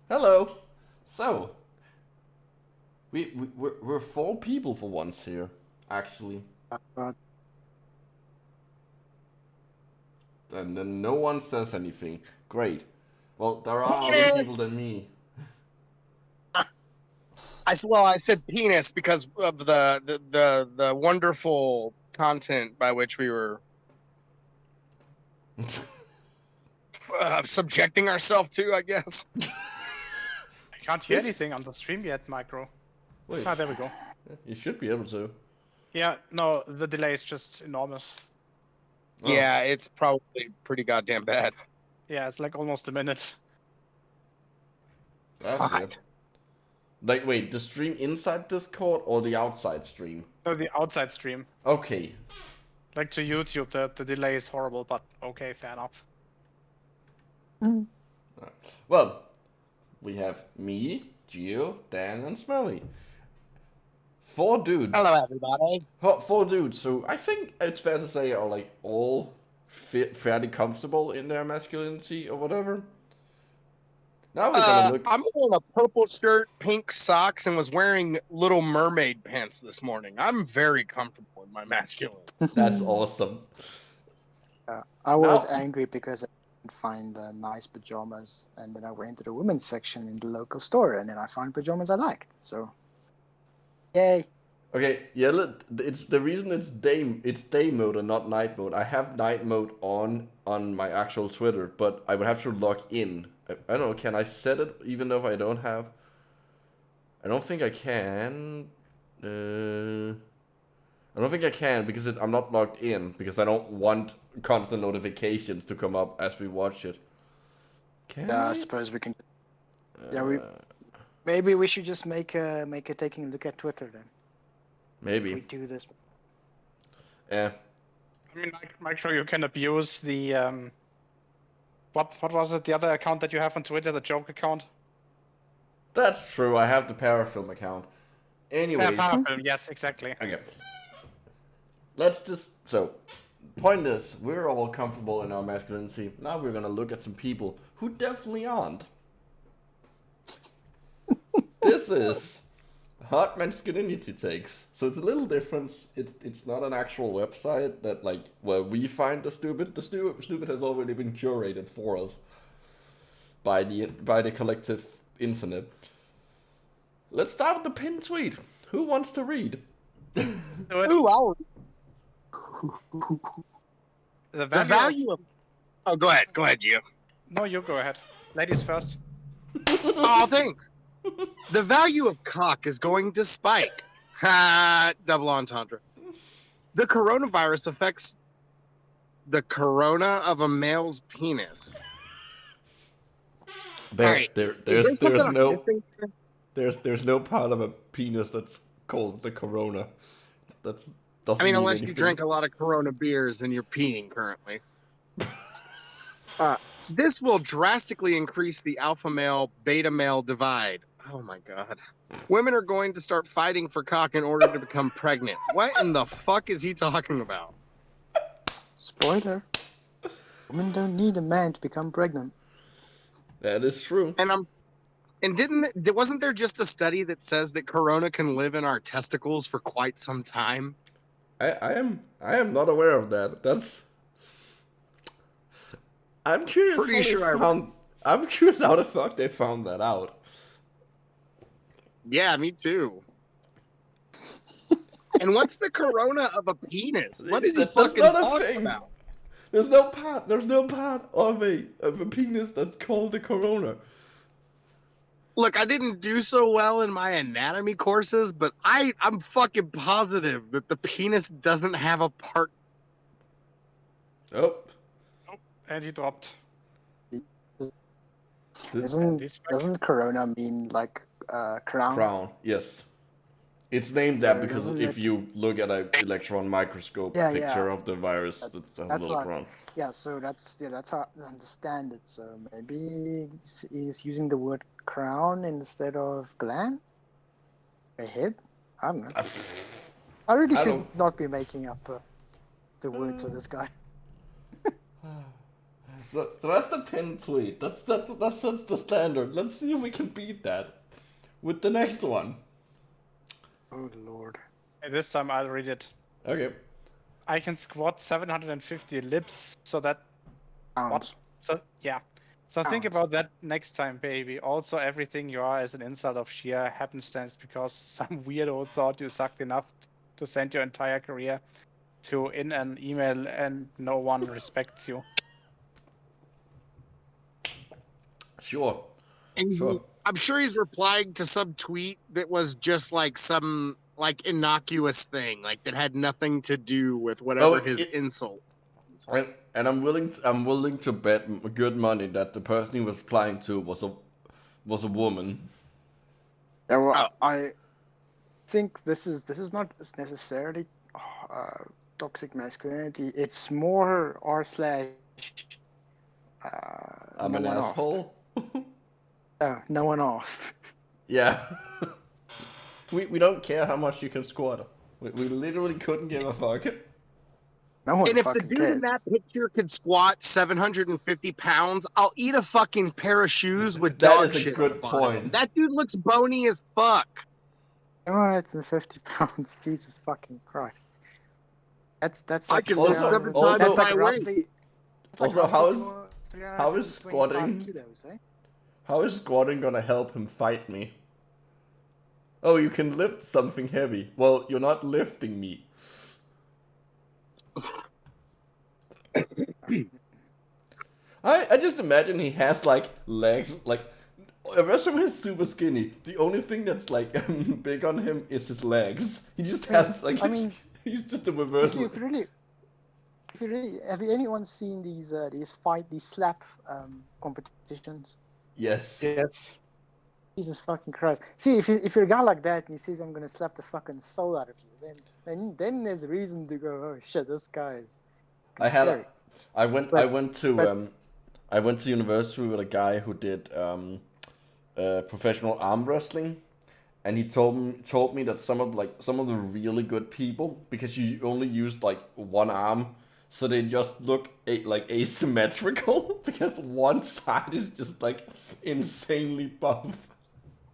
Hello. So, we're four people for once here, actually. But And then no one says anything. Great. Well, there are other people than me. I said penis because of the wonderful content by which we were subjecting ourselves to, I guess. I can't hear anything on the stream yet, Micro. Wait, Ah, there we go. you should be able to. Yeah, no, the delay is just enormous. Oh. Yeah, it's probably pretty goddamn bad. Yeah, it's like almost a minute. That's God. it. Like, wait, the stream inside Discord or the outside stream? No, the outside stream. Okay. Like to YouTube, the delay is horrible, but okay, fair enough. Well, we have me, Geo, Dan, and Smelly. Four dudes. Hello, everybody. Four dudes who I think it's fair to say are like all fairly comfortable in their masculinity or whatever. Now we're gonna look. I'm wearing a purple shirt, pink socks, and was wearing Little Mermaid pants this morning. I'm very comfortable in my masculinity. That's awesome. I was Now- angry because I didn't find nice pajamas, and then I went to the women's section in the local store, and then I found pajamas I liked. So, yay! Okay, yeah. Look, it's the reason it's day mode and not night mode. I have night mode on my actual Twitter, but I would have to log in. I don't know. Can I set it even though I don't have? I don't think I can. I don't think I can because I'm not logged in because I don't want constant notifications to come up as we watch it. Can Yeah, I? I suppose we can. Yeah, maybe we should just make a taking a look at Twitter then. If we Maybe. do this. Yeah. I mean, make sure you can abuse the what was it? The other account that you have on Twitter, the joke account. That's true. I have the Parafilm account. Anyways. Parafilm, yes, exactly. Okay. Let's just point is, we're all comfortable in our masculinity. Now we're gonna look at some people who definitely aren't. This is Hot Masculinity Takes. So it's a little different. It's not an actual website that where we find the stupid. The stupid has already been curated for us by the collective internet. Let's start with the pinned tweet. Who wants to read? Ooh, I'll... The The value of... Oh, go ahead, Gio. No, you go ahead. Ladies first. Oh, thanks. The value of cock is going to spike. Ha! Double entendre. The coronavirus affects the corona of a male's penis. Alright. There's no part of a penis that's called the corona. That's doesn't. I mean, mean unless anything. you drank a lot of Corona beers and you're peeing currently. This will drastically increase the alpha male beta male divide. Oh my god. Women are going to start fighting for cock in order to become pregnant. What in the fuck is he talking about? Spoiler: women don't need a man to become pregnant. That is true. Wasn't there just a study that says that Corona can live in our testicles for quite some time? I am not aware of that. That's. I'm curious. Pretty sure I'm curious how the fuck they found that out. Yeah, me too. And what's the corona of a penis? What is he That's fucking not a talking thing. about? There's no part of a penis that's called the corona. Look, I didn't do so well in my anatomy courses, but I'm fucking positive that the penis doesn't have a part. Oh. And he dropped. Doesn't corona mean like crown? Crown, yes. It's named that because doesn't if you look at an electron microscope picture of the virus, it's a little crown. Yeah, so that's how I understand it. So maybe he's using the word crown instead of gland? A head? I don't know. I really should not be making up the words of this guy. So that's the pinned tweet. That's the standard. Let's see if we can beat that with the next one. Oh lord. This time I'll read it. Okay. I can squat 750 lips, so that Pounds. So yeah. So think Pounds. about that next time, baby. Also, everything you are is an insult of sheer happenstance because some weirdo thought you sucked enough to send your entire career to in an email and no one respects you. Sure. And Sure. I'm sure he's replying to some tweet that was just like some like innocuous thing, like that had nothing to do with whatever his insult. And I'm willing to bet good money that the person he was replying to was a woman. Yeah, well, I think this is not necessarily toxic masculinity. It's more r/. I'm no an one asshole. asked. No one asked. Yeah. we don't care how much you can squat. We literally couldn't give a fuck. No one And if the fucking dude cared. in that picture could squat 750 pounds, I'll eat a fucking pair of shoes with That dog is a shit good on the bottom. point. That dude looks bony as fuck. Oh, it's in 50 pounds. Jesus fucking Christ. That's I like can lift also- 7 times that's like my weight. roughly. it's like Also, how is- roughly how is 325 squatting- kilos, eh? How is squatting gonna help him fight me? Oh, you can lift something heavy. Well, you're not lifting me. I just imagine he has like legs, like the rest of him is super skinny. The only thing that's like big on him is his legs. He just has like I mean, he's just a If reversal. you really, have anyone seen these slap competitions? Yes. Yes. Jesus fucking Christ! See, if you're a guy like that and he says I'm gonna slap the fucking soul out of you, then there's a reason to go. Oh shit, this guy is. Scary. I went to university with a guy who did professional arm wrestling, and he told me that some of the really good people, because you only used like one arm, so they just look like asymmetrical because one side is just like insanely buff.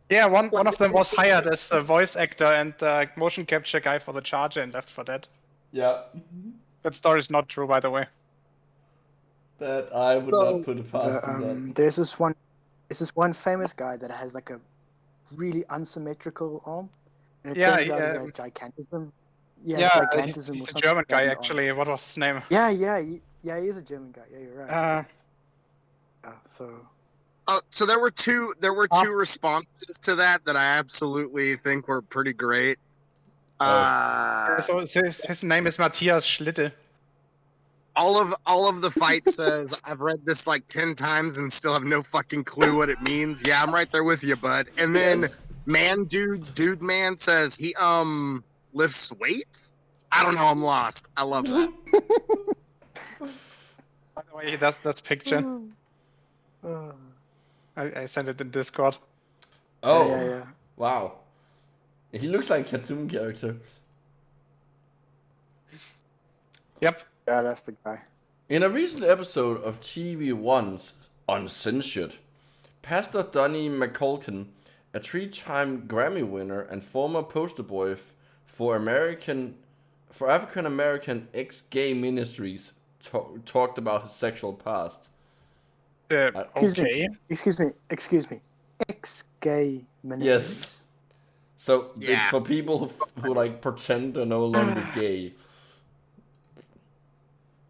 Yeah, one of them was hired as a voice actor and motion capture guy for the Charger and left for that. Yeah, That story's not true, by the way. that I would not put it past him. There's this one famous guy that has like a really unsymmetrical arm. And it turns out he has gigantism. Yeah, gigantism he's or a something German like that guy, on the arm. actually. What was his name? Yeah, he is a German guy. Yeah, you're right. So there were two responses to that I absolutely think were pretty great. So his name is Matthias Schlitte. All of the fight says I've read this like 10 times and still have no fucking clue what it means. Yeah, I'm right there with you, bud. And then Yes. dude man says he lifts weights. I don't know, I'm lost. I love that. By the way, that's picture. I sent it in Discord. Oh, yeah. wow. He looks like a cartoon character. Yep. Yeah, that's the guy. In a recent episode of TV1's Uncensored, Pastor Donnie McCulkin, a 3-time Grammy winner and former poster boy for African American ex-gay ministries, talked about his sexual past. Okay. Excuse me. Ex-gay ministries. Yes. So it's Yeah. for people who like pretend they're no longer gay.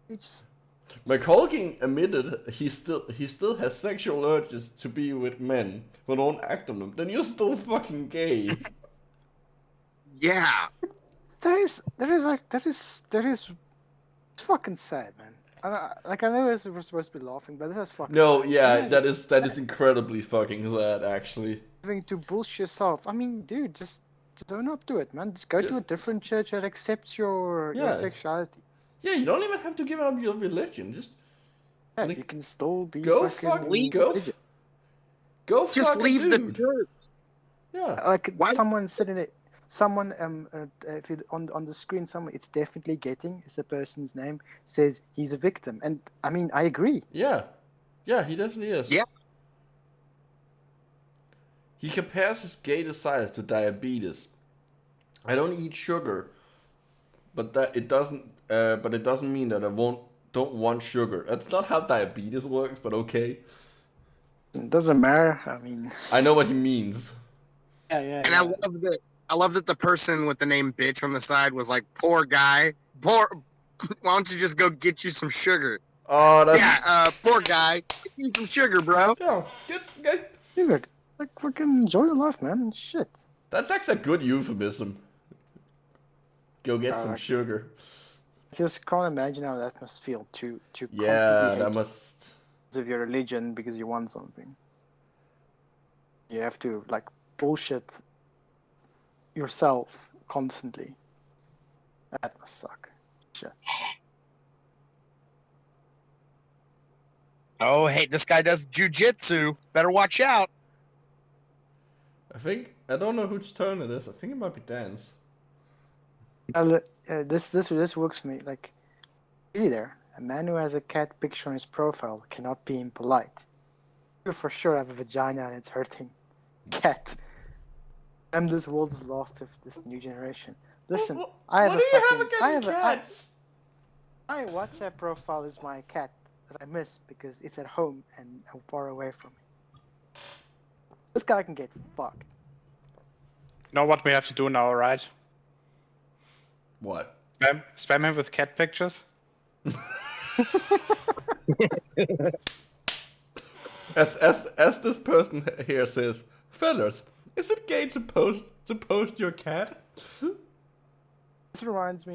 It's McCulkin admitted he still has sexual urges to be with men, but don't act on them. Then you're still fucking gay. Yeah. it's fucking sad, man. I know we're supposed to be laughing, but this is fucking No, sad. yeah, that is incredibly fucking sad, actually. Having to bullshit yourself. I mean, dude, just own up to it, man. Just go to a Just- different church that accepts your Yeah. sexuality. Yeah, you don't even have to give up your religion. Just Yeah, Like, you can still be go fucking fuck go Just fuck a leave the dude. church. Yeah. Like Why- someone sitting there. someone if it on the screen, someone it's definitely getting is the person's name says he's a victim, and I mean I agree. Yeah, he definitely is. Yeah. He compares his gay desires to diabetes. I don't eat sugar, but it doesn't mean that I don't want sugar. That's not how diabetes works, but okay. It doesn't matter. I mean, I know what he means. yeah. And I love that the person with the name bitch on the side was like, poor guy. Why don't you just go get you some sugar? Oh, that's... Yeah, poor guy. Get you some sugar, bro. Yeah, get... Dude, like freaking enjoy your life, man. Shit. That's actually a good euphemism. Go get some sugar. I just can't imagine how that must feel to Yeah, constantly that hate must... of your religion because you want something. You have to like bullshit yourself constantly. That must suck. Shit. Oh, hey, this guy does jujitsu. Better watch out. I don't know whose turn it is. I think it might be Dan's. This works for me. Like, easy there. A man who has a cat picture on his profile cannot be impolite. You for sure have a vagina and it's hurting. Cat. I'm this world's lost of this new generation. Listen, what do you have against cats? My WhatsApp profile is my cat that I miss because it's at home and far away from me. This guy can get fucked. You know what we have to do now, right? What? Spam him with cat pictures. As this person here says, fellas, is it gay to post your cat? This reminds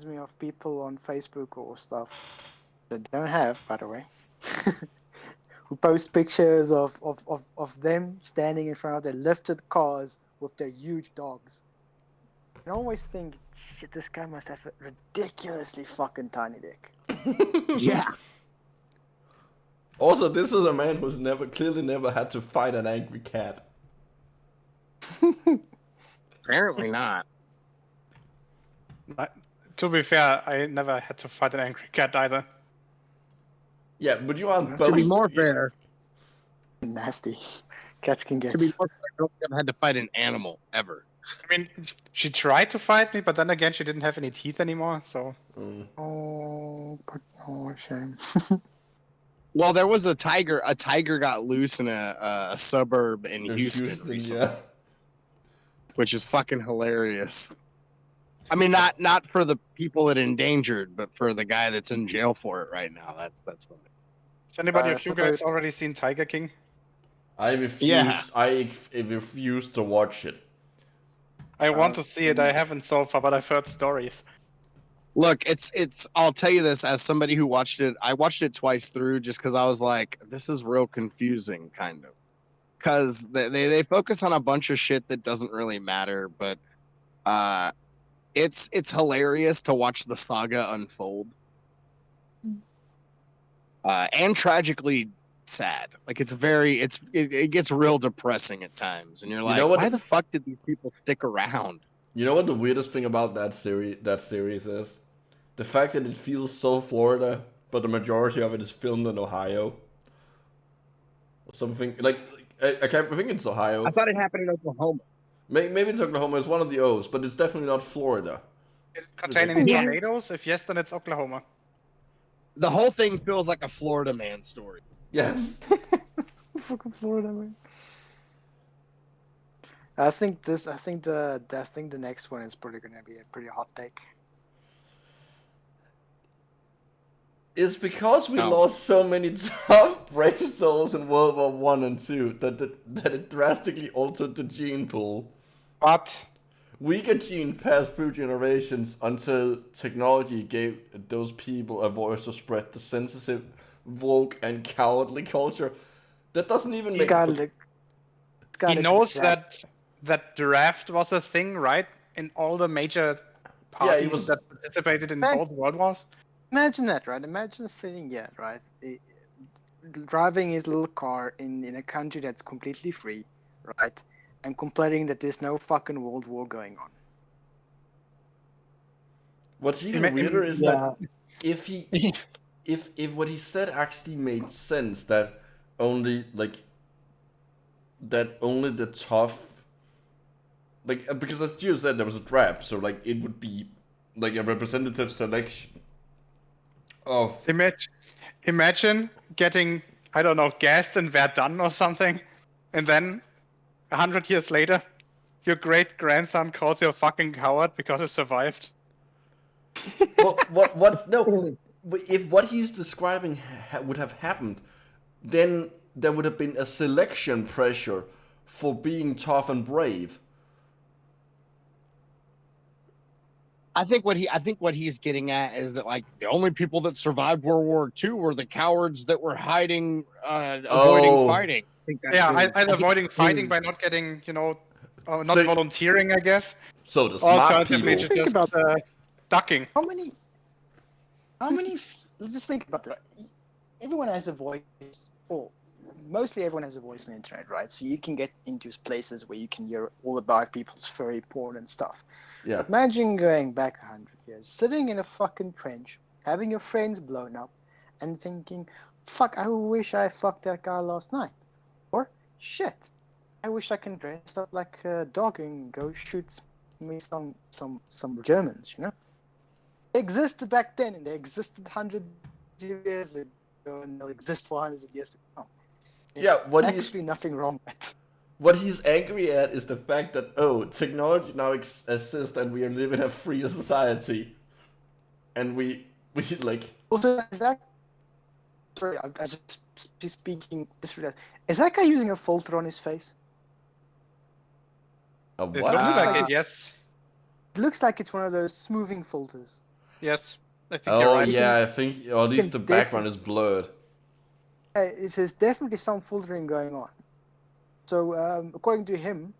me of people on Facebook or stuff that don't have, by the way, who post pictures of them standing in front of their lifted cars with their huge dogs. I always think, shit, this guy must have a ridiculously fucking tiny dick. Yeah. Also, this is a man who's clearly never had to fight an angry cat. Apparently not. To be fair, I never had to fight an angry cat either. Yeah, but you aren't. To be more fair, Nasty. Cats can get. I don't think I've had to fight an animal ever. I mean, she tried to fight me, but then again, she didn't have any teeth anymore, so... Oh, shame. Well, there was a tiger. A tiger got loose in a suburb in Houston recently, yeah. which is fucking hilarious. I mean, not for the people it endangered, but for the guy that's in jail for it right now. That's funny. Has anybody of you guys already seen Tiger King? I refuse. Yeah. I refuse to watch it. I want to see it. I haven't so far, but I've heard stories. Look, it's. I'll tell you this as somebody who watched it. I watched it twice through just because I was like, this is real confusing, kind of. Because they focus on a bunch of shit that doesn't really matter, but it's hilarious to watch the saga unfold. And tragically sad. Like it gets real depressing at times, and you're like, why the fuck did these people stick around? You know what the weirdest thing about that series is? The fact that it feels so Florida, but the majority of it is filmed in Ohio. Or something like I think it's Ohio. I thought it happened in Oklahoma. Maybe it's Oklahoma. It's one of the O's, but it's definitely not Florida. Is it containing tornadoes? If yes, then it's Oklahoma. The whole thing feels like a Florida man story. Yes. Fucking Florida, man. I think the next one is probably gonna be a pretty hot take. It's because we lost so many tough brave souls in World War I and II that it drastically altered the gene pool. But weaker gene passed through generations until technology gave those people a voice to spread the sensitive, woke, and cowardly culture. That doesn't even make... He knows that draft was a thing, right? In all the major parties that participated in both World Wars. Imagine that, right? Imagine sitting right? Driving his little car in a country that's completely free, right? and complaining that there's no fucking world war going on. What's even weirder is that if what he said actually made sense, that only the tough, because as Geo said, there was a draft, so it would be like a representative selection of. Imagine getting, I don't know, gassed in Verdun or something, and then 100 years later, your great grandson calls you a fucking coward because he survived. If what he's describing would have happened, then there would have been a selection pressure for being tough and brave. I think what he's getting at is that like the only people that survived World War II were the cowards that were hiding, avoiding fighting. Avoiding fighting by not getting, not volunteering, I guess. So the smart people. Just ducking. How many? Let's just think about that. Everyone has a voice, or mostly everyone has a voice on the internet, right? So you can get into places where you can hear all about people's furry porn and stuff. Yeah. But imagine going back 100 years, sitting in a fucking trench, having your friends blown up, and thinking, "Fuck, I wish I fucked that guy last night," or "Shit, I wish I can dress up like a dog and go shoot me some Germans," you know? They existed back then, and they existed hundreds of years ago, and they'll exist for hundreds of years to come. There's actually nothing wrong with that. What he's angry at is the fact that technology now exists, and we are living in a free society, and we like. Also, is that? Sorry, I just speaking. Is that guy using a filter on his face? A It what? looks like it, yes. It looks like it's one of those smoothing filters. Yes, I think you're right. Yeah, I think, or at least the background is blurred. There's definitely some filtering going on. So, according to him,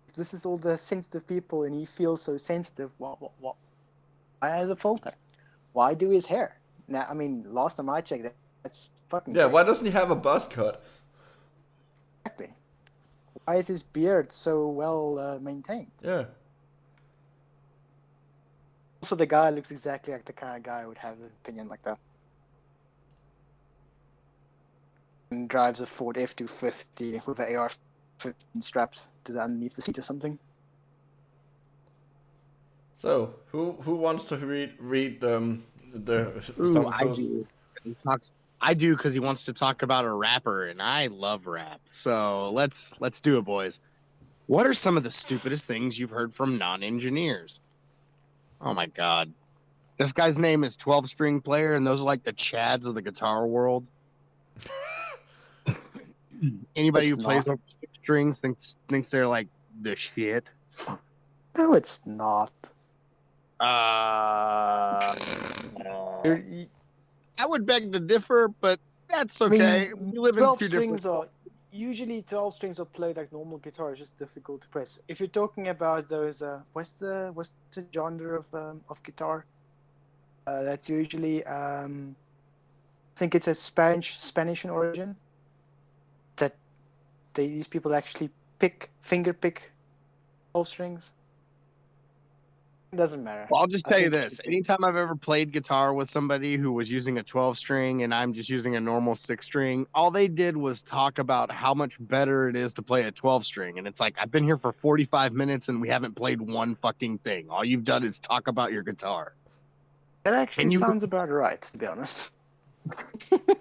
if this is all the sensitive people, and he feels so sensitive, what? Why has a filter? Why do his hair? Now, I mean, last time I checked, that's fucking. Yeah, why doesn't he have a buzz cut? Exactly. Why is his beard so well maintained? Yeah. Also, the guy looks exactly like the kind of guy who would have an opinion like that. And drives a Ford F-250 with an AR-15 straps to underneath the seat or something. So, who wants to read the? Ooh, I do. I do because he wants to talk about a rapper, and I love rap. So let's do it, boys. What are some of the stupidest things you've heard from non-engineers? Oh my God, this guy's name is 12-string player, and those are like the Chads of the guitar world. Anybody who plays over 6 strings thinks they're like the shit. No, it's not. I would beg to differ, but that's okay. I mean, we live in 2 different. Usually 12 strings are played like normal guitar. It's just difficult to press. If you're talking about those, what's the genre of guitar? That's usually I think it's a Spanish in origin. That these people actually finger pick 12 strings. It doesn't matter. Well, I'll just tell you this. Anytime I've ever played guitar with somebody who was using a 12-string and I'm just using a normal 6-string, all they did was talk about how much better it is to play a 12-string. And it's like, I've been here for 45 minutes and we haven't played one fucking thing. All you've done is talk about your guitar. That actually sounds about right, to be honest.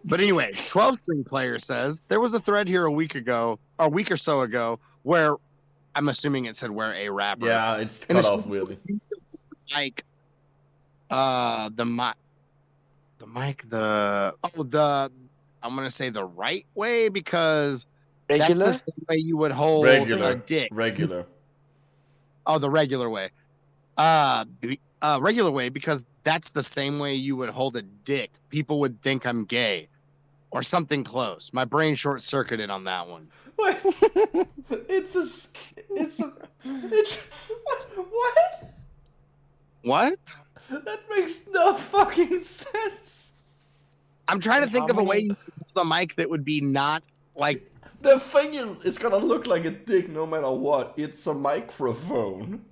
But anyway, 12-string player says, there was a thread here a week or so ago, where I'm assuming it said where a rapper. Yeah, it's cut off weirdly. Like, I'm gonna say the right way because that's the same way you would hold a dick. Regular. Oh, the regular way. Regular way because that's the same way you would hold a dick. People would think I'm gay, or something close. My brain short-circuited on that one. Wait, what? What? That makes no fucking sense. I'm trying to think of a way you could hold a mic that would be not like The thing is gonna look like a dick no matter what. It's a microphone.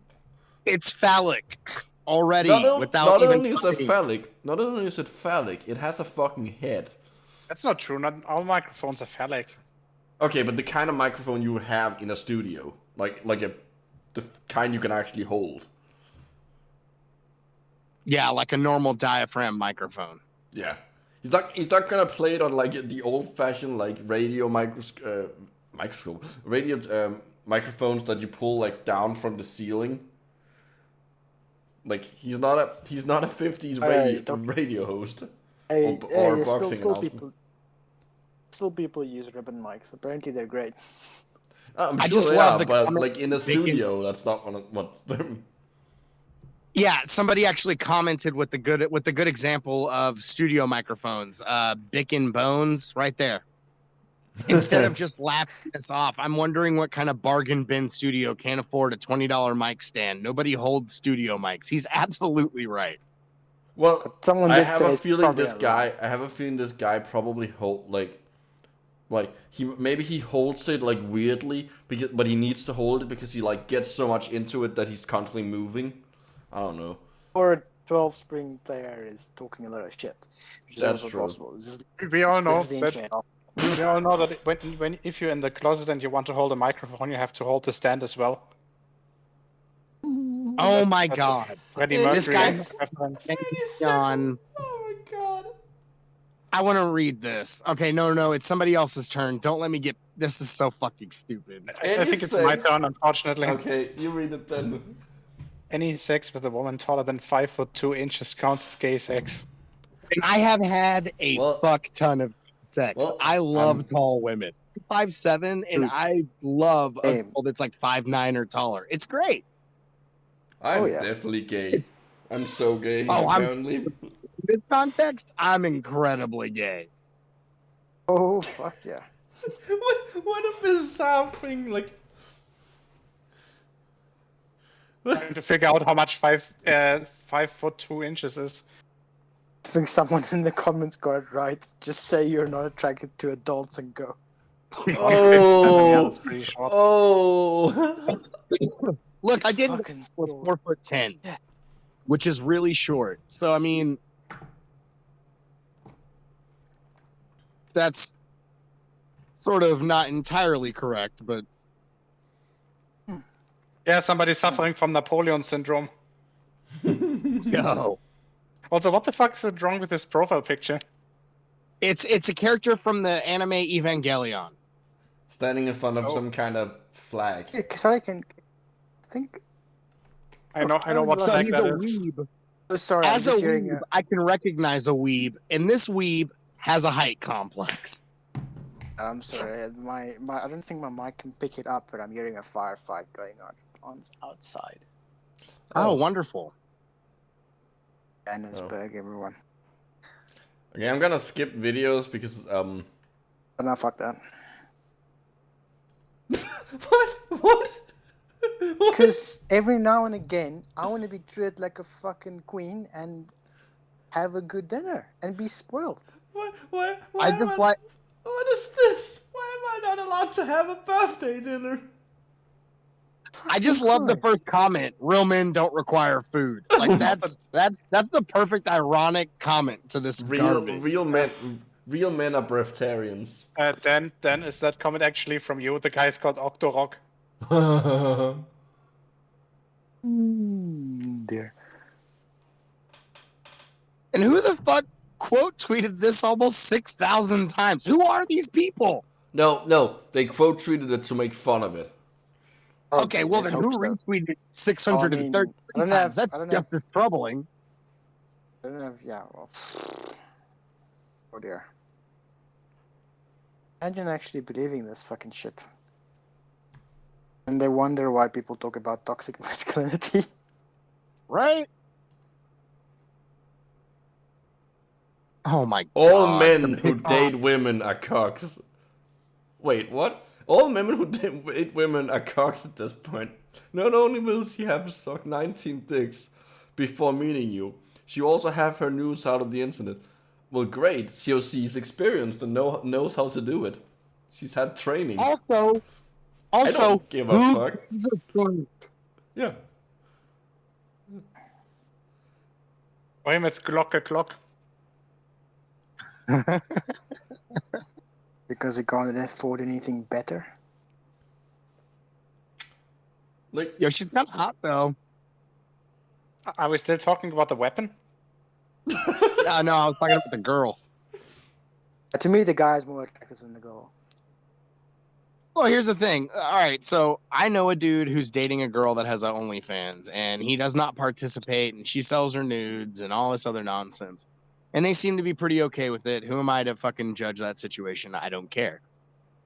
It's phallic already Not without even only is it touching. phallic, not only is it phallic, it has a fucking head. That's not true. Not all microphones are phallic. Okay, but the kind of microphone you would have in a studio, the kind you can actually hold. Yeah, like a normal diaphragm microphone. Yeah, he's not gonna play it on like the old-fashioned like radio microphones that you pull like down from the ceiling. Like he's not a 50s radio host or boxing announcement. Still people use ribbon mics. Apparently they're great. I'm I sure just they love are, the but comment like in a they can- studio, that's not what them. Yeah, somebody actually commented with the good example of studio microphones. Bick and Bones, right there. Instead of just laughing us off, I'm wondering what kind of bargain bin studio can't afford a $20 mic stand. Nobody holds studio mics. He's absolutely right. Well, But someone I did have say a it's feeling probably this a guy. I have a feeling this guy probably he holds it like weirdly but he needs to hold it because he like gets so much into it that he's constantly moving. I don't know. Or a 12 string player is talking a lot of shit. Which is That's also true. possible. We all know This is the that. internet. We all know that if you're in the closet and you want to hold a microphone, you have to hold the stand as well. Oh my That's God. Freddie This Mercury guy- reference. John, Oh my god. I want to read this. Okay, no, it's somebody else's turn. Don't let me get. This is so fucking stupid. I think it's my turn, unfortunately. Okay, you read it then. Any sex with a woman taller than 5'2" counts as gay sex. And I have had a Well- fuck ton of sex. well, I love I'm- tall women. 5'7", and Dude. I love a Same. girl that's like 5'9" or taller. It's great. I'm Oh, yeah. definitely gay. I'm so gay. Oh, I'm- apparently. In this context, I'm incredibly gay. Oh, fuck yeah. what a bizarre thing! Like, Trying to figure out how much 5'2" is. I think someone in the comments got it right. Just say you're not attracted to adults and go. Yeah, oh, that's pretty short. oh. Look, I did Fucking with sword. 4'10", Yeah. which is really short. So I mean, that's sort of not entirely correct, but Yeah, somebody's suffering from Napoleon syndrome. yo, Also, what the fuck is wrong with this profile picture? it's a character from the anime Evangelion. Standing in front of Oh. some kind of flag. Yeah, sorry, I can think. I know what So So flag he's that a is. weeb. Oh, sorry, As I'm a just hearing weeb, I can recognize a weeb, and this weeb has a height complex. I'm sorry, my I don't think my mic can pick it up, but I'm hearing a firefight going on outside. Oh, wonderful. Johannesburg, everyone. Okay, I'm gonna skip videos because But no, fuck that. what? Because every now and again, I want to be treated like a fucking queen and have a good dinner and be spoiled. Why I am just like. What is this? Why am I not allowed to have a birthday dinner? I just love the first comment. Real men don't require food. Like that's the perfect ironic comment to this garbage. Real men are breatharians. Dan, is that comment actually from you? The guy's called Octorok. Dear. And who the fuck quote tweeted this almost 6,000 times? Who are these people? No, they quote tweeted it to make fun of it. Okay, well then let's who hope so. retweeted it 633 I don't times? have- That's I don't just as troubling. I don't have, yeah, well. Oh dear. Imagine actually believing this fucking shit. And they wonder why people talk about toxic masculinity. Right? Oh my All god. men the who pic- date women are cocks. Wait, what? All men who date women are cocks at this point. Not only will she have sucked 19 dicks before meeting you, she also have her nudes out of the internet. Well, great. COC is experienced and knows how to do it. She's had training. Also, I don't give a who fuck. gives a fuck? Yeah. For him, it's Glocke. Because he can't afford anything better. Like, Yo, she's kind of hot though. Are we still talking about the weapon? No, I was talking about the girl. To me, the guy is more attractive than the girl. Well, here's the thing. All right, so I know a dude who's dating a girl that has a OnlyFans, and he does not participate, and she sells her nudes and all this other nonsense. And they seem to be pretty okay with it. Who am I to fucking judge that situation? I don't care.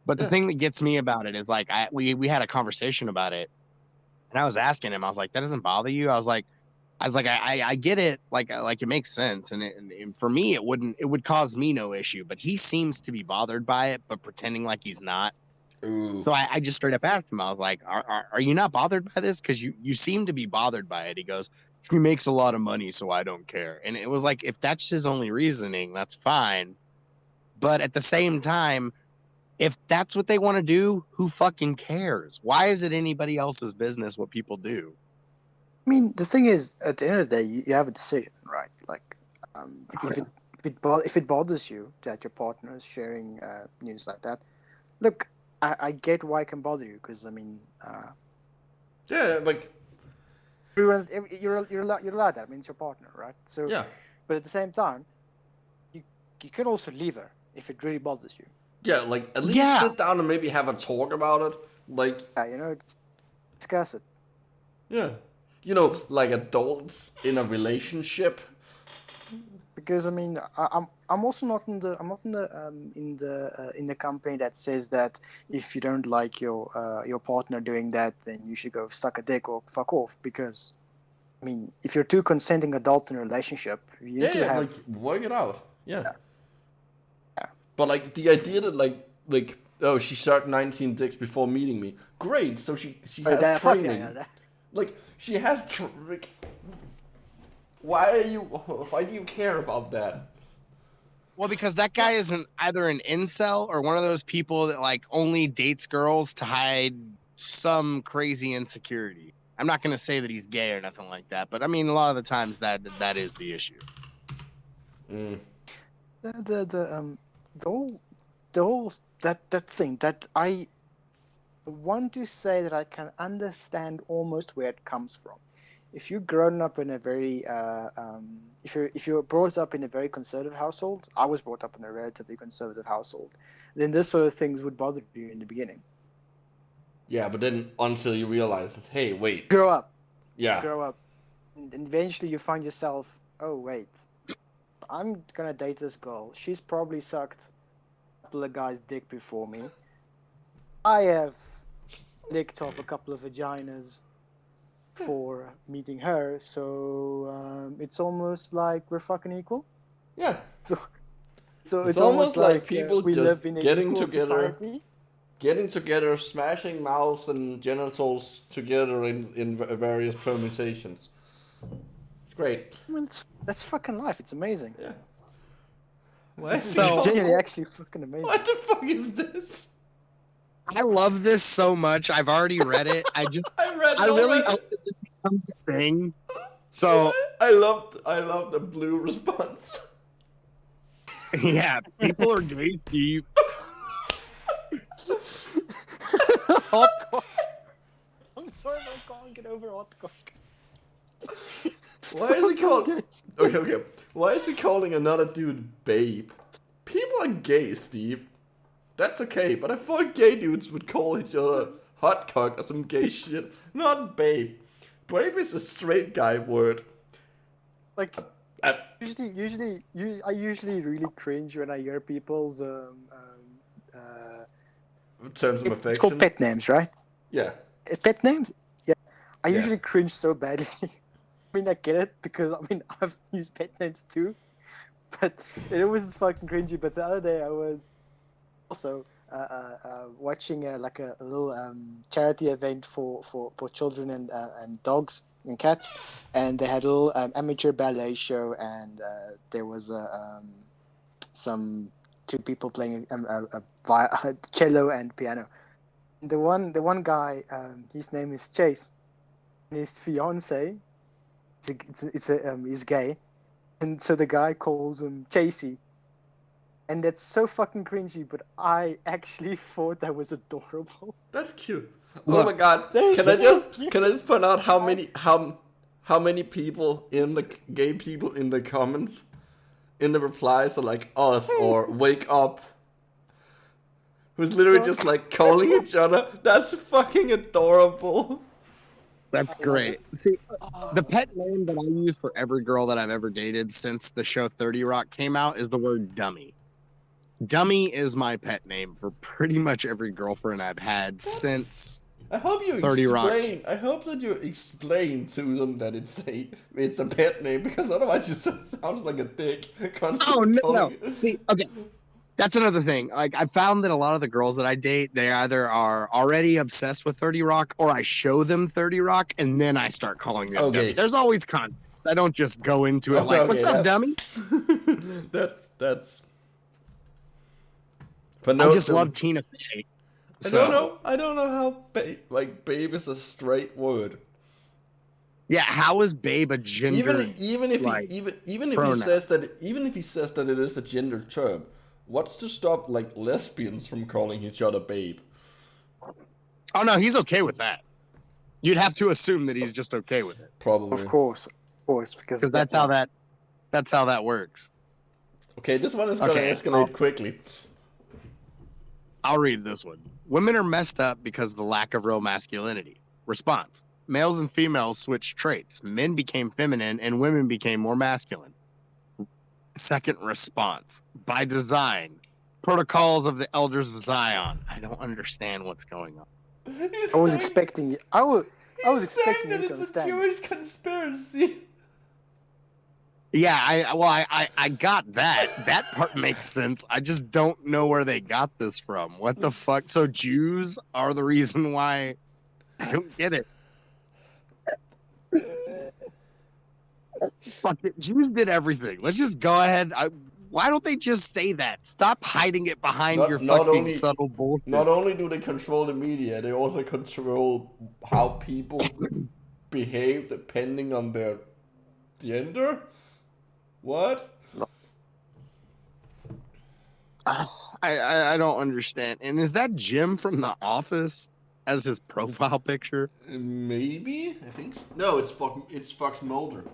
But the thing that gets me about it is like we had a conversation about it, and I was asking him. I was like, "That doesn't bother you?" I was like, I get it. Like it makes sense, and for me, it would cause me no issue. But he seems to be bothered by it, but pretending like he's not. ooh. So I just straight up asked him. I was like, "Are you not bothered by this? Because you seem to be bothered by it." He goes, "She makes a lot of money, so I don't care." And it was like, if that's his only reasoning, that's fine. But at the same time, if that's what they want to do, who fucking cares? Why is it anybody else's business what people do? I mean, the thing is, at the end of the day, you have a decision, right? Like, if it bothers you that your partner is sharing news like that, look, I get why it can bother you, because I mean, Yeah, like, you're allowed that. I mean, it's your partner, right? So, yeah. but at the same time, you can also leave her if it really bothers you. Yeah, like, at least Yeah. sit down and maybe have a talk about it. Like, Yeah, discuss it. yeah. Like adults in a relationship. Because I mean, I'm also not in the in the company that says that if you don't like your partner doing that, then you should go suck a dick or fuck off. Because I mean, if you're two consenting adults in a relationship, you need to have like, work it out. Yeah. Yeah. But like the idea that like oh, she sucked 19 dicks before meeting me. Great. So she has training. Like, she has like, why do you care about that? Well, because that guy isn't either an incel or one of those people that like only dates girls to hide some crazy insecurity. I'm not going to say that he's gay or nothing like that, but I mean, a lot of the times that is the issue. Mm. the whole that thing that I want to say that I can understand almost where it comes from. If you're grown up in a very if you're brought up in a very conservative household, I was brought up in a relatively conservative household, then this sort of things would bother you in the beginning. Yeah, but then until you realize that, hey, wait. Grow up. Yeah. Grow up. And eventually you find yourself, oh wait, I'm gonna date this girl. She's probably sucked a couple of guys' dick before me. I have licked off a couple of vaginas for meeting her, so it's almost like we're fucking equal. Yeah. So It's almost like people we just live in getting equal together. society. Getting together, smashing mouths and genitals together in various permutations. It's great. I mean, that's fucking life. It's amazing. Yeah. Why is So- It's genuinely actually fucking amazing. What the fuck is this? I love this so much. I've already read it. I really hope that this becomes a thing. So I love the blue response. yeah, people are gay deep. Hot cock. I'm sorry, I can't get over hot cock. Why is he calling? Okay. Why is he calling another dude babe? People are gay, Steve. That's okay, but I thought gay dudes would call each other hot cock or some gay shit, not babe. Babe is a straight guy word. Like usually, I usually really cringe when I hear people's Terms of affection. It's called pet names, right? Yeah. Pet names? Yeah. I Yeah. usually cringe so badly. I mean, I get it because I've used pet names too, but it always fucking cringy. But the other day I was also watching like a little charity event for children and dogs and cats, and they had a little amateur ballet show, and there was some two people playing a cello and piano. The one guy, his name is Chase, and his fiance, he's gay, and so the guy calls him Chasey, and that's so fucking cringy. But I actually thought that was adorable. That's cute. Look, Oh my god! Can I just point out how many people in the gay people in the comments, in the replies are like us or wake up. Who's literally just like calling each other. That's fucking adorable. That's great. See, the pet name that I use for every girl that I've ever dated since the show 30 Rock came out is the word dummy. Dummy is my pet name for pretty much every girlfriend I've had since I hope you 30 Rock. I hope that you explain to them that it's a pet name, because otherwise it just sounds like a dick. Oh no. See, okay. That's another thing. Like, I found that a lot of the girls that I date, they either are already obsessed with 30 Rock, or I show them 30 Rock and then I start calling them dummy. There's always context. I don't just go into it like, "What's up, dummy?" That's. But I just love Tina Fey. I don't know how babe is a straight word. Yeah, how is babe a gender? Even if he says that it is a gender term, what's to stop like lesbians from calling each other babe? Oh no, he's okay with that. You'd have to assume that he's just okay with it. Probably. Of course, because that's how that works. Okay, this one is gonna escalate quickly. I'll read this one. Women are messed up because of the lack of real masculinity. Response. Males and females switched traits. Men became feminine and women became more masculine. Second response. By design. Protocols of the Elders of Zion. I don't understand what's going on. I was expecting you. I was expecting you to it's understand. a Jewish conspiracy. Yeah, I got that. That part makes sense. I just don't know where they got this from. What the fuck? So Jews are the reason why? I don't get it. Fuck it. Jews did everything. Let's just go ahead. Why don't they just say that? Stop hiding it behind your fucking subtle bullshit. Not only do they control the media, they also control how people behave depending on their gender. What? I don't understand. And is that Jim from The Office as his profile picture? Maybe. I think so. No, it's Fox Mulder.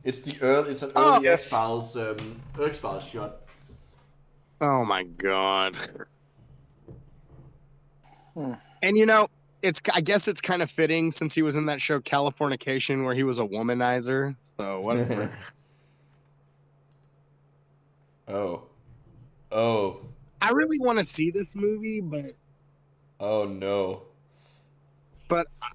It's an early X-Files shot. Oh my god. And I guess it's kind of fitting since he was in that show Californication where he was a womanizer. So whatever. Oh. I really want to see this movie, but oh no. But I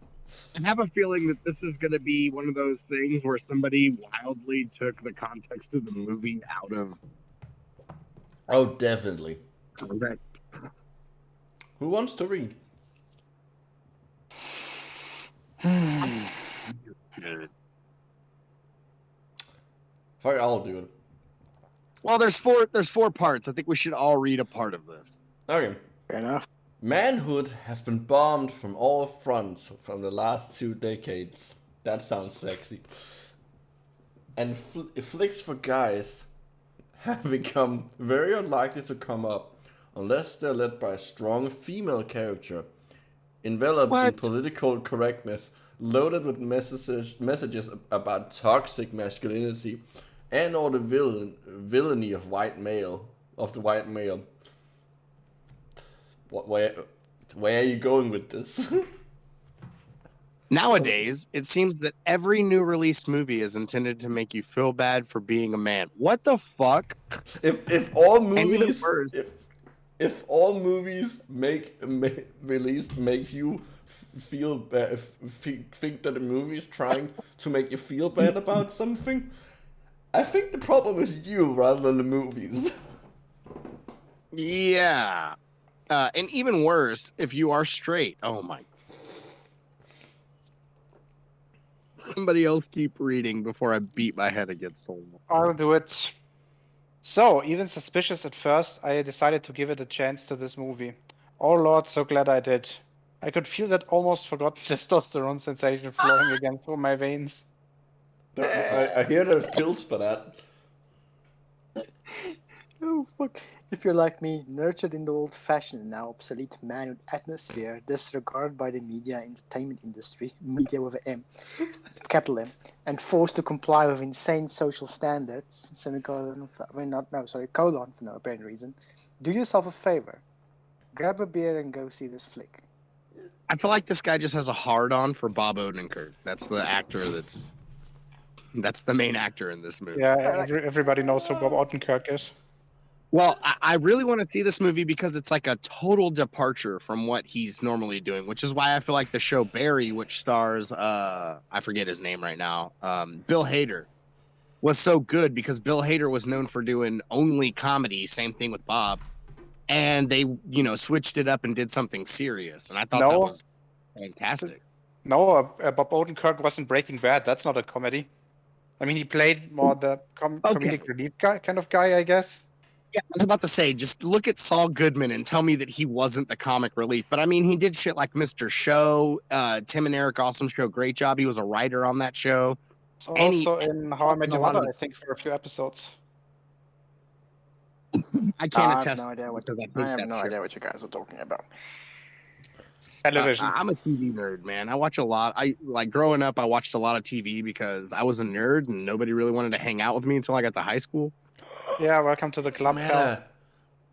have a feeling that this is going to be one of those things where somebody wildly took the context of the movie out of. Oh, definitely. Context. Who wants to read? Fuck, I'll do it. Well, there's four parts. I think we should all read a part of this. Okay. Fair enough. Manhood has been bombed from all fronts from the last 2 decades. That sounds sexy. And flicks for guys have become very unlikely to come up unless they're led by a strong female character, enveloped in political correctness, loaded with messages about toxic masculinity, and or the villainy of the white male. Where are you going with this? Nowadays, it seems that every new released movie is intended to make you feel bad for being a man. What the fuck? If all movies make you feel bad, think that the movie is trying to make you feel bad about something, I think the problem is you rather than the movies. Yeah. And even worse, if you are straight. Oh my. Somebody else keep reading before I beat my head against the wall. I'll do it. So, even suspicious at first, I decided to give it a chance to this movie. Oh Lord, so glad I did. I could feel that almost forgotten testosterone sensation flowing again through my veins. I hear there's pills for that. Oh, fuck. If you're like me, nurtured in the old-fashioned, now obsolete man atmosphere, disregarded by the media entertainment industry, media with an M, capital M, and forced to comply with insane social standards, colon for no apparent reason, do yourself a favor. Grab a beer and go see this flick. I feel like this guy just has a hard-on for Bob Odenkirk. That's the actor that's the main actor in this movie. Yeah, everybody knows who Bob Odenkirk is. Well, I really want to see this movie because it's like a total departure from what he's normally doing, which is why I feel like the show Barry, which stars I forget his name right now, Bill Hader, was so good because Bill Hader was known for doing only comedy. Same thing with Bob, and they switched it up and did something serious, and I thought that was fantastic. No, Bob Odenkirk wasn't Breaking Bad. That's not a comedy. I mean, he played more the comedic relief kind of guy, I guess. Yeah, I was about to say, just look at Saul Goodman and tell me that he wasn't the comic relief. But I mean, he did shit like Mr. Show, Tim and Eric Awesome Show, great job. He was a writer on that show. Also in How I Met Your Mother, I think, for a few episodes. I can't I attest. have no idea what you guys are talking about. Television. I'm a TV nerd, man. I watch a lot. Growing up, I watched a lot of TV because I was a nerd and nobody really wanted to hang out with me until I got to high school. Yeah, welcome to the club.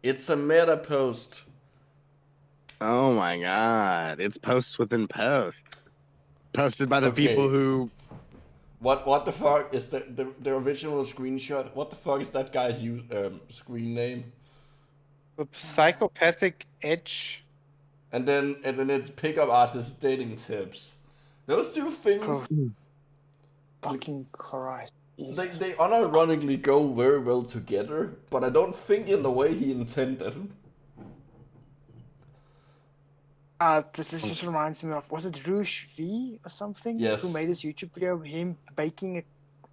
It's a meta post. Oh my god. It's posts within posts. Posted by the people who... What the fuck is the original screenshot? What the fuck is that guy's screen name? Psychopathic Edge. And then it's pickup artist dating tips. Those two things... Oh, fucking Christ. They unironically go very well together, but I don't think in the way he intended. This just reminds me of, was it Rouge V or something? Yes. Who made this YouTube video of him baking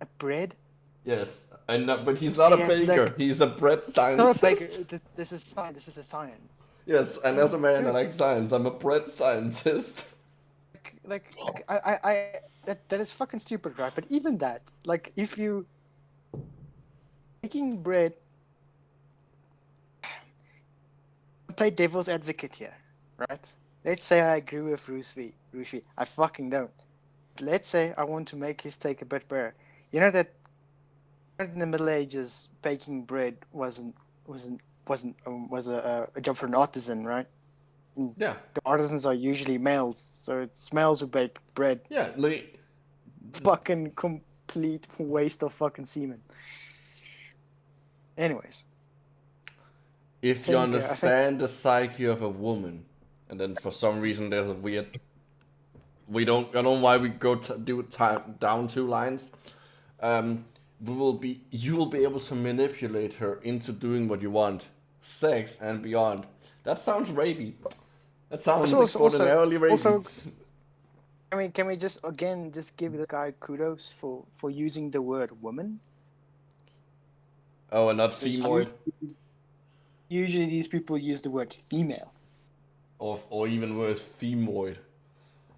a bread? Yes, but he's not a baker. He's a bread scientist. Not a baker. This is a science. Yes, and as a man, I like science. I'm a bread scientist. That is fucking stupid, right? But even that, like, if you baking bread, play devil's advocate here, right? Let's say I agree with Rouge V. I fucking don't. Let's say I want to make his take a bit better. You know that in the Middle Ages, baking bread was a job for an artisan, right? Yeah. The artisans are usually males, so it's males who bake bread. Yeah, Fucking complete waste of fucking semen. Anyways. If you understand the psyche of a woman, and then for some reason there's a weird... I don't know why we go down two lines. You will be able to manipulate her into doing what you want. Sex and beyond. That sounds rapey. That sounds extraordinarily rapey. Also, can we just give the guy kudos for using the word woman? Oh, and not female. Usually these people use the word female. Or even worse, femoid.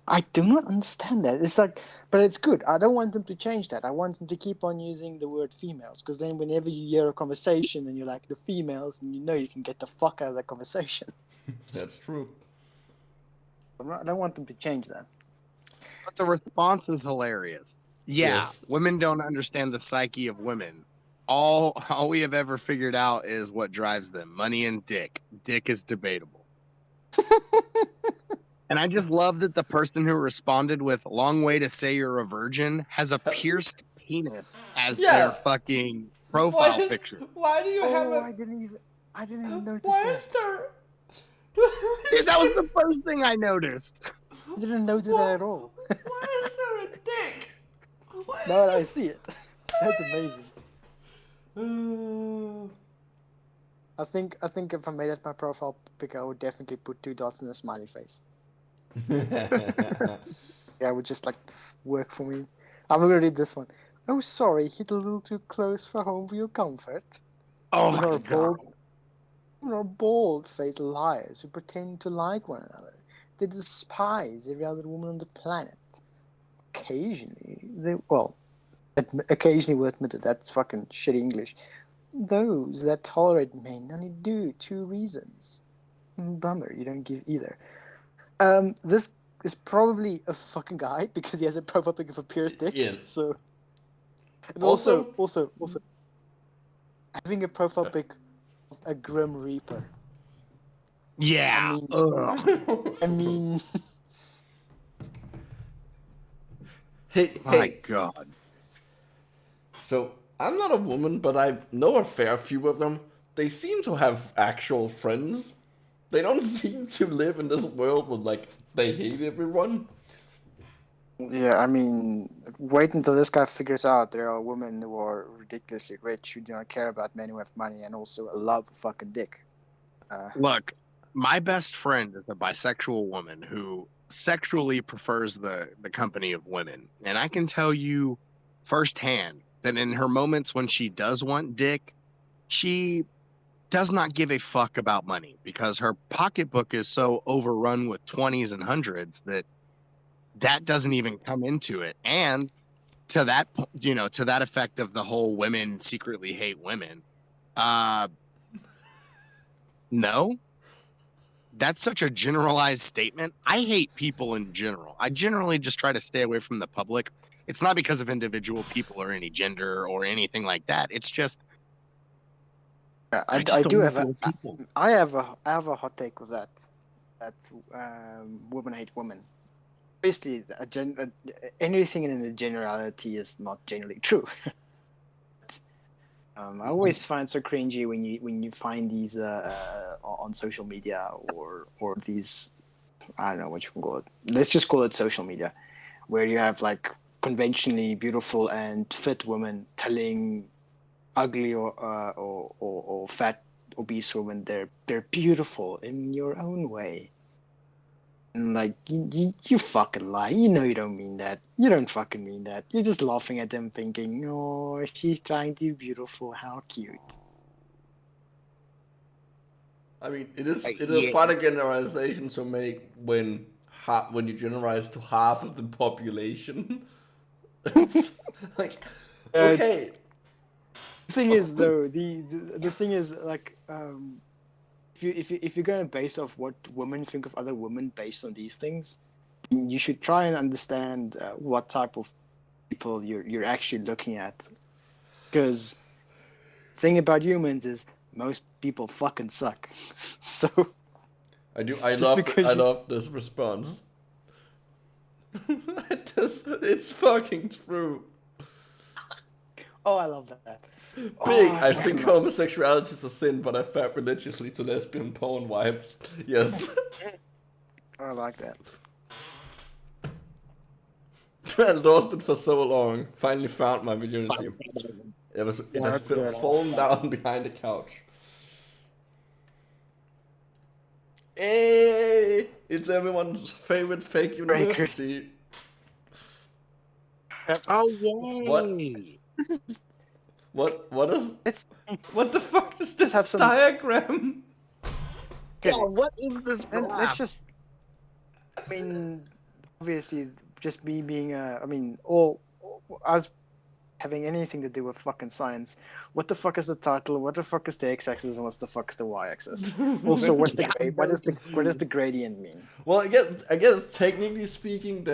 I do not understand that. It's like, but it's good. I don't want them to change that. I want them to keep on using the word females, because then whenever you hear a conversation and you're like the females, and you can get the fuck out of that conversation. That's true. I don't want them to change that. But the response is hilarious. Yeah, Yes. Women don't understand the psyche of women. All we have ever figured out is what drives them: money and dick. Dick is debatable. And I just love that the person who responded with "long way to say you're a virgin" has a pierced penis as their fucking profile picture. Why do you have I didn't even notice Why that. is there... Dude, that was the first thing I noticed. I didn't notice that at all. Why is there a dick? Now that I see it. That's amazing. I think if I made that my profile pic, I would definitely put 2 dots and a smiley face. Yeah, it would just work for me. I'm gonna read this one. Oh, sorry, hit a little too close for home for your comfort. Oh Women my are god. bald-faced liars who pretend to like one another. They despise every other woman on the planet. Occasionally, occasionally will admit it. That's fucking shitty English. Those that tolerate men only do 2 reasons. Bummer, you don't give either. This is probably a fucking guy because he has a profile pic of a Pierce dick. Yeah. So, and Also- also, having a profile pic of a Grim Reaper. Yeah. I mean, My god. So, I'm not a woman, but I know a fair few of them. They seem to have actual friends. They don't seem to live in this world where, like, they hate everyone. yeah, I mean, wait until this guy figures out there are women who are ridiculously rich who do not care about men who have money and also love fucking dick. Look, my best friend is a bisexual woman who sexually prefers the company of women. And I can tell you firsthand that in her moments when she does want dick, she does not give a fuck about money because her pocketbook is so overrun with 20s and hundreds that doesn't even come into it. And to that, to that effect of the whole women secretly hate women, no, that's such a generalized statement. I hate people in general. I generally just try to stay away from the public. It's not because of individual people or any gender or anything like that. It's just I just do don't have deal a with people. I have a hot take with that women hate women. Basically, anything in a generality is not generally true. I always find so cringy when you find these on social media or these, I don't know what you can call it. Let's just call it social media, where you have like conventionally beautiful and fit women telling ugly or fat obese women they're beautiful in your own way. And like you fucking lie. You know you don't mean that. You don't fucking mean that. You're just laughing at them thinking, oh, she's trying to be beautiful. How cute. I mean, it is Yeah. quite a generalization to make when you generalize to half of the population. It's like, okay. The thing is, though, the thing is like, if you're going to base off what women think of other women based on these things, you should try and understand what type of people you're actually looking at. Because the thing about humans is most people fucking suck. So I Just love this response. It's fucking true. oh, I love that. Big, Oh, I think homosexuality is a sin, but I fap religiously to lesbian porn vibes. Yes. I like that. I lost it for so long. Finally found my virginity. It has that's good. fallen down behind the couch. Hey, it's everyone's favorite fake university. Oh yay! What the fuck is this have some- diagram? Yeah, what is this Let's graph? just. I mean, obviously, just me being us having anything to do with fucking science. What the fuck is the title? What the fuck is the x-axis? And what the fuck is the y-axis? Also, what does the gradient mean? Well, I guess technically speaking,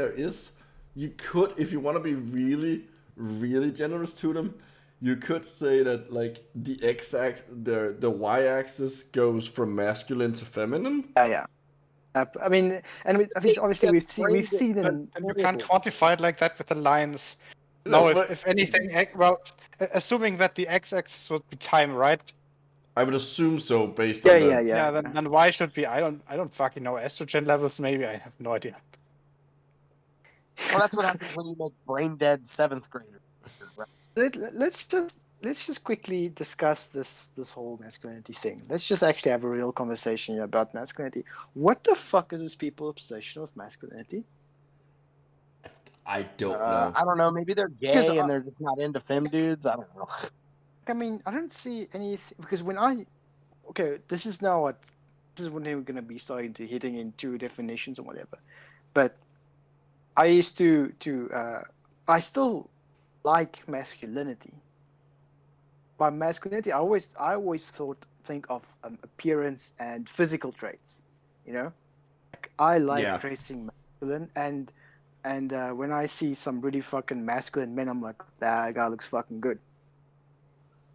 you could, if you want to be really, really generous to them, you could say that like the x-axis, the y-axis goes from masculine to feminine. Yeah. I mean, obviously we've seen in. And you can't quantify it like that with the lines. No, No, but- if anything, assuming that the x-axis would be time, right? I would assume so based on that. Yeah. Then why should be? I don't fucking know. Estrogen levels, maybe. I have no idea. Well, that's what happens when you make brain dead 7th graders. Right? Let's just quickly discuss this whole masculinity thing. Let's just actually have a real conversation here about masculinity. What the fuck is this people's obsession with masculinity? I don't know. I don't know. Maybe they're gay and they're just not into femme dudes. I don't know. I mean, I don't see anything because this is when we're gonna be starting to hitting into definitions or whatever. But I used to I still like masculinity. By masculinity, I always think of appearance and physical traits. You know, like, I like Yeah. dressing masculine, and when I see some really fucking masculine men, I'm like, that guy looks fucking good.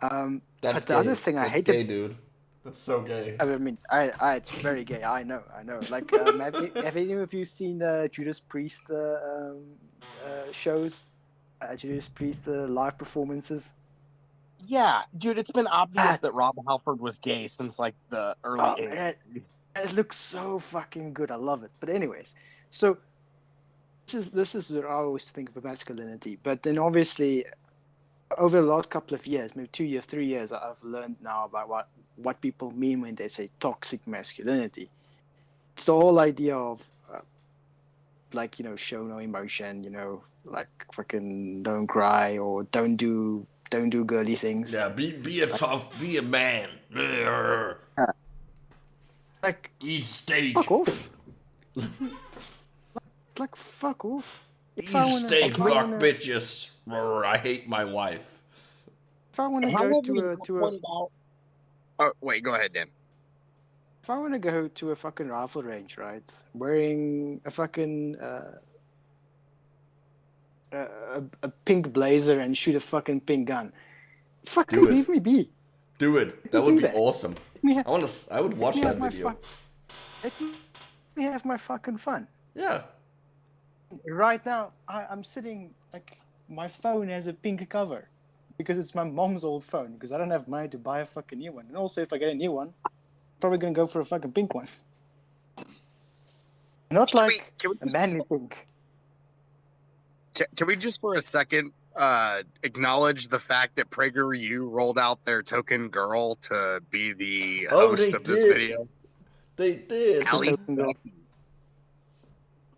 That's But the gay. other thing I That's hate, gay, dude. That's so gay. I mean, it's very gay. I know. Like, have any of you seen Judas Priest shows? Judas Priest live performances. Yeah, dude, it's been obvious that That's- Rob Halford was gay since like the early Oh, 80s. man, it looks so fucking good. I love it. But anyways, so this is what I always think of masculinity. But then obviously, over the last couple of years, maybe 2 years, 3 years, I've learned now about what people mean when they say toxic masculinity. It's the whole idea of like, you know, show no emotion, you know, like freaking don't cry or don't do girly things. Yeah, be a tough, be a man. Like, Eat steak. fuck off. like fuck off. If I Eat wanna- steak, if I fuck wanna- bitches. I hate my wife. If I want to How go have to we a not pointed out? Oh, wait, go ahead, Dan. if I want to go to a fucking rifle range, right, wearing a fucking a pink blazer and shoot a fucking pink gun, fucking Do it. leave me be. Do it. Let That me would do be that. awesome. Let me I would watch me that have my video. let me have my fucking fun. Yeah. Right now, I'm sitting like my phone has a pink cover because it's my mom's old phone because I don't have money to buy a fucking new one. And also, if I get a new one, I'm probably gonna go for a fucking pink one. Not Can we- like can we a just- manly pink. Can we just for a second acknowledge the fact that PragerU rolled out their token girl to be the Oh, host they of this did. video? They did. Allie token girl. Specky.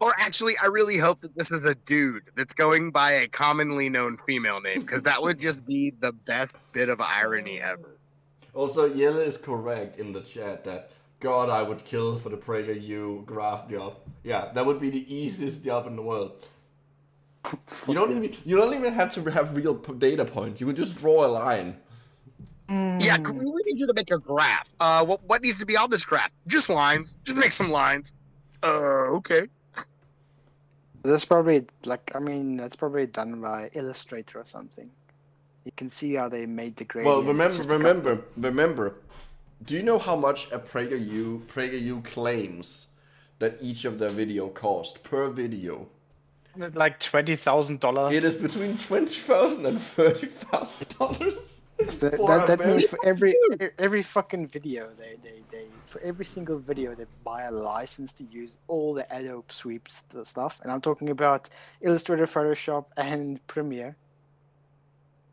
Or actually, I really hope that this is a dude that's going by a commonly known female name, because that would just be the best bit of irony ever. Also, Yella is correct in the chat that God, I would kill for the PragerU graph job. Yeah, that would be the easiest job in the world. You don't even have to have real data points. You would just draw a line. Yeah, we need you to make a graph. What needs to be on this graph? Just lines. Just make some lines. Okay. That's probably that's probably done by Illustrator or something. You can see how they made the gradient. Well, It's just a couple remember. Do you know how much a PragerU claims that each of their video cost per video? Like $20,000. It is between $20,000 and $30,000. That means for every fucking video they for every single video they buy a license to use all the Adobe sweeps the stuff, and I'm talking about Illustrator, Photoshop, and Premiere.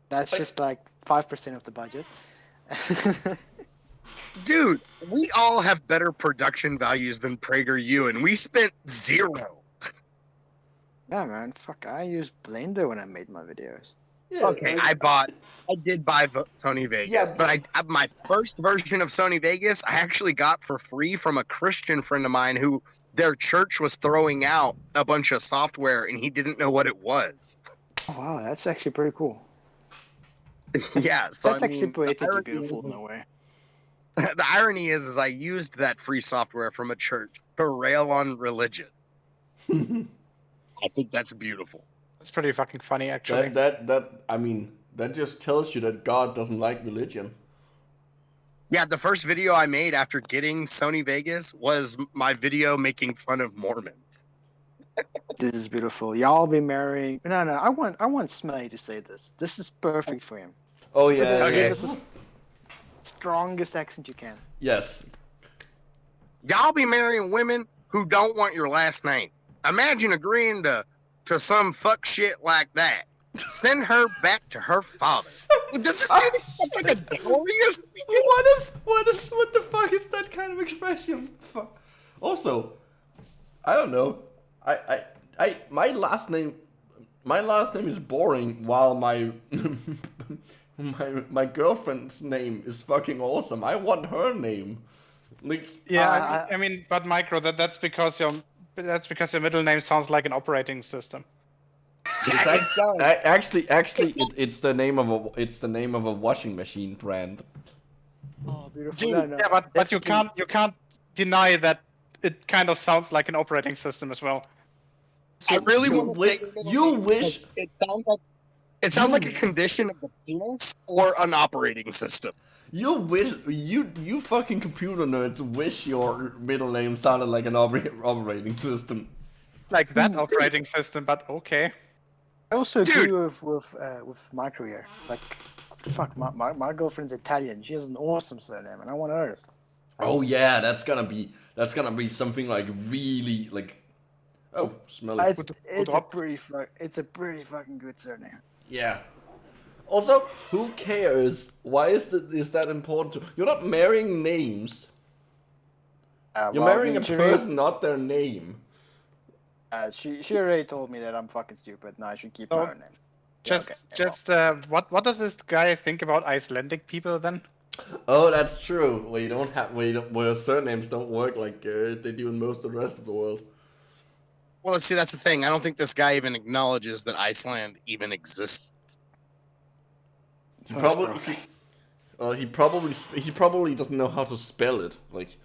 That's just like 5% of the budget. Dude, we all have better production values than PragerU, and we spent zero. Yeah, man. Fuck, I used Blender when I made my videos. Yeah, Okay, like- I did buy Sony Vegas, Yeah, but my first version of Sony Vegas I actually got for free from a Christian friend of mine who their church was throwing out a bunch of software and he didn't know what it was. Oh, wow, that's actually pretty cool. Yeah, so That's I actually mean, the poetically irony beautiful is- in a way. The irony is I used that free software from a church to rail on religion. I think that's beautiful. That's pretty fucking funny, actually. that just tells you that God doesn't like religion. Yeah, the first video I made after getting Sony Vegas was my video making fun of Mormons. This is beautiful. Y'all be marrying. No, I want Smelly to say this. This is perfect for him. Oh yeah, Okay. yes. Strongest accent you can. Yes. Y'all be marrying women who don't want your last name. Imagine agreeing to some fuck shit like that. Send her back to her father. Does this dude expect like a dowry or something? What the fuck is that kind of expression? Fuck. Also, I don't know. My last name is boring, while my My girlfriend's name is fucking awesome. I want her name. Like, Yeah, I mean, but Micro, that's because your middle name sounds like an operating system. it's Yeah, it does. actually, it's the name of a washing machine brand. Oh, beautiful. Dude, No, no. Yeah, but you definitely. can't deny that it kind of sounds like an operating system as well. I really You want to wi- say your middle you name wish- because it sounds like a You- condition of the penis or an operating system. You wish you fucking computer nerds wish your middle name sounded like an operating system. Like that operating system, but okay. I also Dude. agree with Micro here. Like, fuck, my girlfriend's Italian. She has an awesome surname, and I want hers. Oh yeah, that's gonna be something like really like. Oh, smelly. It's a pretty fucking good surname. Yeah. Also, who cares? Why is that important to? You're not marrying names. You're marrying a person, not their name. She already told me that I'm fucking stupid. Now I should keep my So, own name. What does this guy think about Icelandic people then? Oh, that's true. Where surnames don't work like they do in most of the rest of the world. Well, let's see, that's the thing. I don't think this guy even acknowledges that Iceland even exists. He probably doesn't know how to spell it. Like,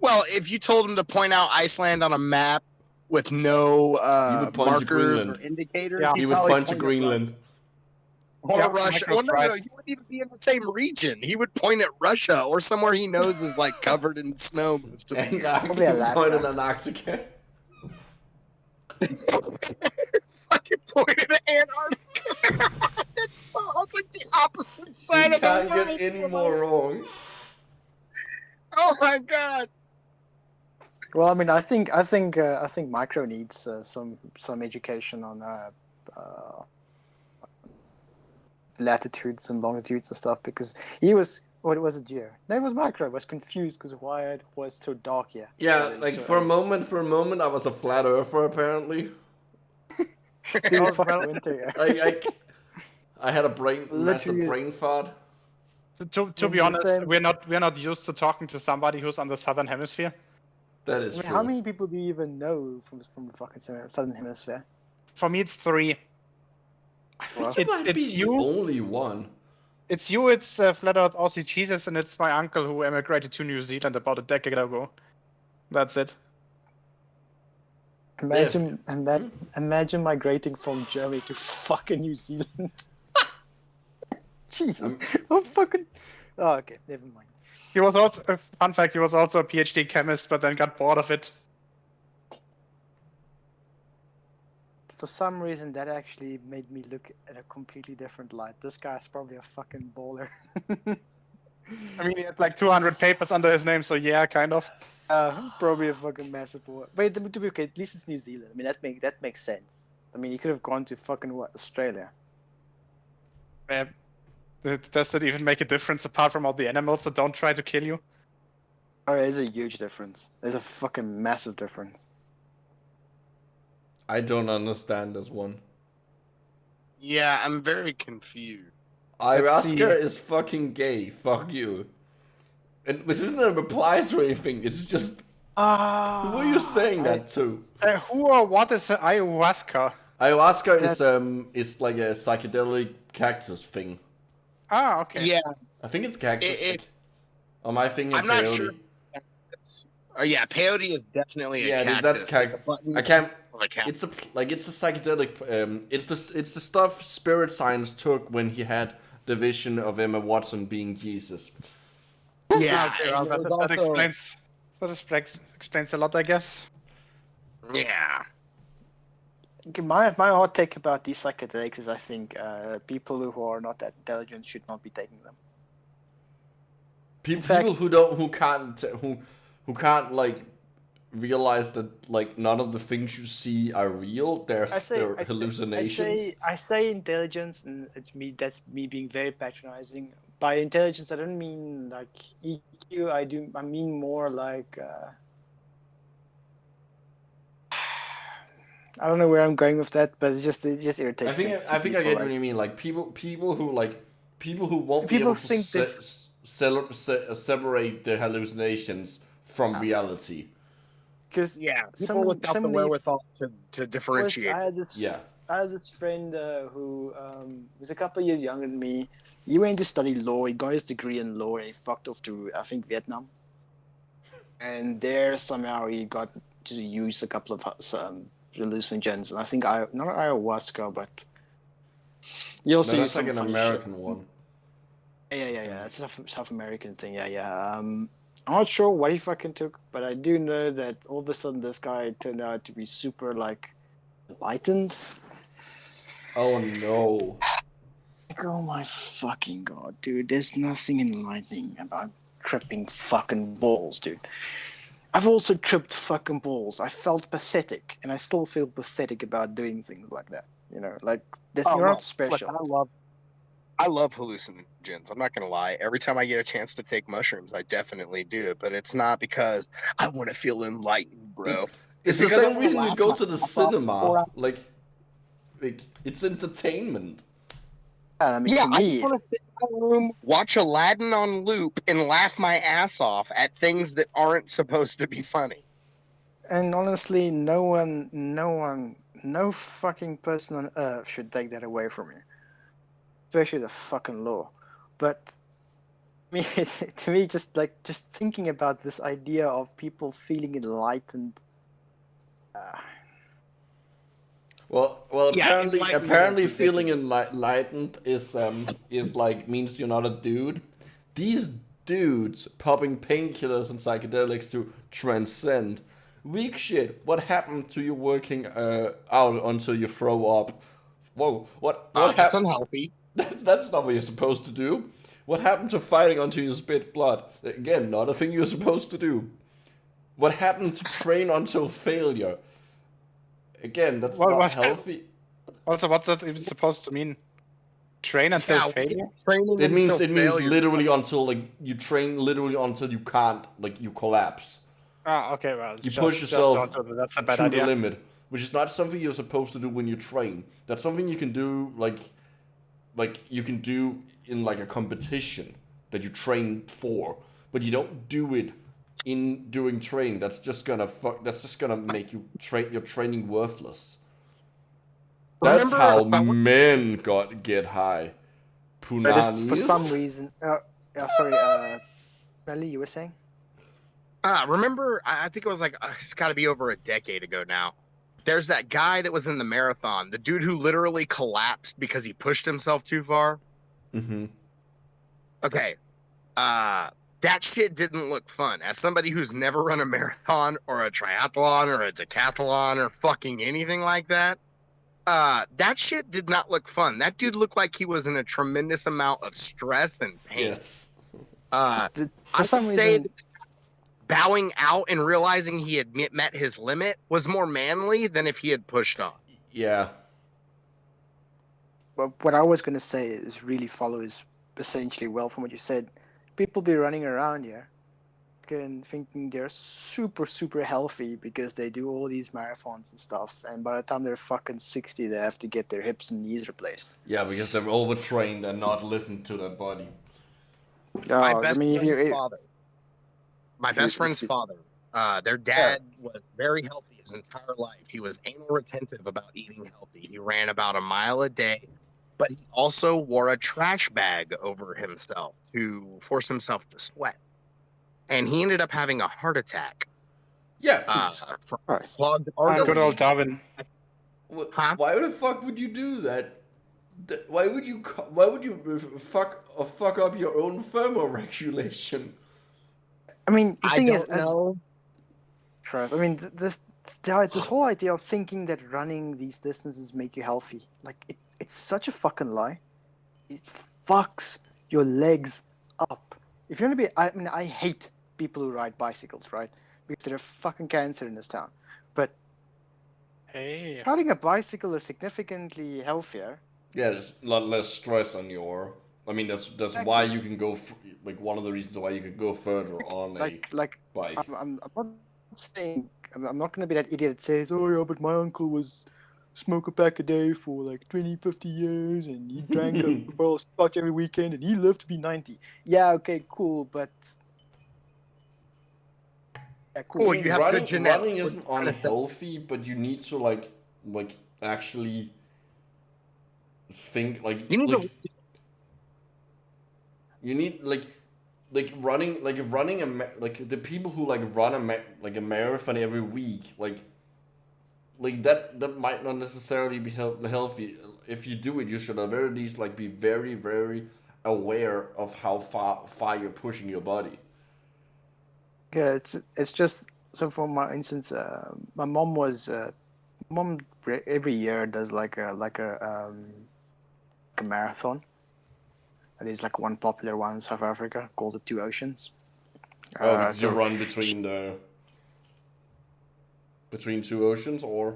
Well, if you told him to point out Iceland on a map with no He would point to markers Greenland. or indicators, Yeah. he would probably point to at Greenland. Or Yeah, Russia. Michael's Well, no, right. you wouldn't even be in the same region. He would point at Russia or somewhere he knows is like covered in snow most of the year. Probably He Alaska. pointed at Antarctica. Fucking pointed at Antarctica. That sounds like the opposite You side of the can't world. get any more wrong. Oh my god. Well, I mean, I think Micro needs some education on latitudes and longitudes and stuff, because he was, what was it, Geo? No, it was Micro. Was confused because why it was so dark here. Yeah, like for a moment, I was a flat earther. Apparently, Dude, fucking winter here. I had a massive Literally- brain fart. To be the honest, same- we're not used to talking to somebody who's on the southern hemisphere. That is I mean, true. how many people do you even know from the fucking southern hemisphere? For me, it's 3. I think It's- you might it's be the you. only one. It's you, it's Flat Earth Aussie Jesus, and it's my uncle who emigrated to New Zealand about a decade ago. That's it. Imagine migrating from Germany to fucking New Zealand. Jesus. Oh, fucking. Oh, okay, never mind. He was also, fun fact, he was also a PhD chemist, but then got bored of it. For some reason, that actually made me look at a completely different light. This guy's probably a fucking baller. I mean, he had like 200 papers under his name, so yeah, kind of. Probably a fucking massive baller. But to be okay, at least it's New Zealand. I mean, that makes sense. I mean, he could have gone to fucking what, Australia? Does that even make a difference apart from all the animals that don't try to kill you? Oh, there's a huge difference. There's a fucking massive difference. I don't understand this one. Yeah, I'm very confused. Ayahuasca is fucking gay. Fuck you. And this isn't a reply to anything. It's just who are you saying that to? Who or what is ayahuasca? Ayahuasca is like a psychedelic cactus thing. Ah, okay. Yeah, I think it's cactus. It- Or am I thinking I'm not peyote? sure. Oh yeah, peyote is definitely a Yeah, cactus. that's It's cactus. a button I can't. of a cactus. It's a psychedelic. It's the stuff Spirit Science took when he had the vision of Emma Watson being Jesus. Yeah, Okay, well, and it that was explains a lot, I guess. yeah. Okay, my hot take about these psychedelics is I think people who are not that intelligent should not be taking them. People who can't like realize that like none of the things you see are real. They're hallucinations. I say intelligence, and that's me being very patronizing. By intelligence, I don't mean like EQ. I mean more like I don't know where I'm going with that, but it just irritates I think me. I think I get what you mean. Like people who won't be People able to think they separate their hallucinations from reality. because Yeah, people without the wherewithal to differentiate. Yeah. I had this friend who was a couple of years younger than me. He went to study law. He got his degree in law, and he fucked off to Vietnam. And there somehow he got to use a couple of hallucinogens. And I think not ayahuasca, but he also used that's like some an funny American shit. one. Yeah. It's a South American thing. Yeah. I'm not sure what he fucking took, but I do know that all of a sudden this guy turned out to be super enlightened. Oh no. Oh my fucking god, dude! There's nothing enlightening about tripping fucking balls, dude. I've also tripped fucking balls. I felt pathetic, and I still feel pathetic about doing things like that. You know, you're not special. Look, I love hallucinogens. I'm not gonna lie. Every time I get a chance to take mushrooms, I definitely do it. But it's not because I want to feel enlightened, bro. It's the same reason you go to the cinema. Like it's entertainment. I just want to sit in my room, watch Aladdin on loop, and laugh my ass off at things that aren't supposed to be funny. And honestly, no fucking person on earth should take that away from you. Especially the fucking law. But to me, just thinking about this idea of people feeling enlightened. Well, apparently feeling enlightened is means you're not a dude. These dudes popping painkillers and psychedelics to transcend. Weak shit. What happened to you working out until you throw up? Whoa, what happened? That's unhealthy. That's not what you're supposed to do. What happened to fighting until you spit blood? Again, not a thing you're supposed to do. What happened to train until failure? Again, that's not healthy. Also, what's that even supposed to mean? Train until failure? It means literally until you train literally until you can't, you collapse. Ah, okay, well, you push yourself that's a bad to idea. the limit, which is not something you're supposed to do when you train. That's something you can do you can do in a competition that you train for, but you don't do it during training. That's just gonna make your training worthless. That's how men get high. Punanis. For some reason. Sorry, Melly, you were saying? Remember, I think it was it's got to be over a decade ago now. There's that guy that was in the marathon, the dude who literally collapsed because he pushed himself too far. Mm-hmm. Okay. That shit didn't look fun. As somebody who's never run a marathon or a triathlon or a decathlon or fucking anything like that, that shit did not look fun. That dude looked like he was in a tremendous amount of stress and pain. Yes. I would say that bowing out and realizing he had met his limit was more manly than if he had pushed on. Yeah. But what I was going to say is really follows essentially well from what you said. People be running around here and thinking they're super, super healthy because they do all these marathons and stuff. And by the time they're fucking 60, they have to get their hips and knees replaced. Yeah, because they're overtrained and not listen to their body. My best friend's father, their dad was very healthy his entire life. He was anal retentive about eating healthy. He ran about a mile a day, but he also wore a trash bag over himself to force himself to sweat. And he ended up having a heart attack. Yeah. Clogged good old Darwin. Why the fuck would you do that? Why would you fuck up your own thermoregulation? I mean, the thing is, this whole idea of thinking that running these distances make you healthy, it's such a fucking lie. It fucks your legs up. If you're gonna be, I hate people who ride bicycles, right? Because they're fucking cancer in this town. But riding a bicycle is significantly healthier. Yeah, there's a lot less stress on your. I mean, that's exactly why you can go. One of the reasons why you could go further on a bike. I'm not saying I'm not gonna be that idiot that says, oh yeah, but my uncle was smoke a pack a day for like 20, 50 years, and he drank a barrel of scotch every weekend, and he lived to be 90. Yeah, okay, cool, but yeah, cool. Cool, you have good genetics. Running What isn't you trying to say? unhealthy, but you need to like actually think like You need to. you need running like the people who like run a marathon every week like that might not necessarily be healthy. If you do it, you should at the very least like be very, very aware of how far you're pushing your body. Yeah, it's just so. For my instance, my mom every year does like a marathon. There's like one popular one in South Africa called the Two Oceans. Because so you run between two oceans, or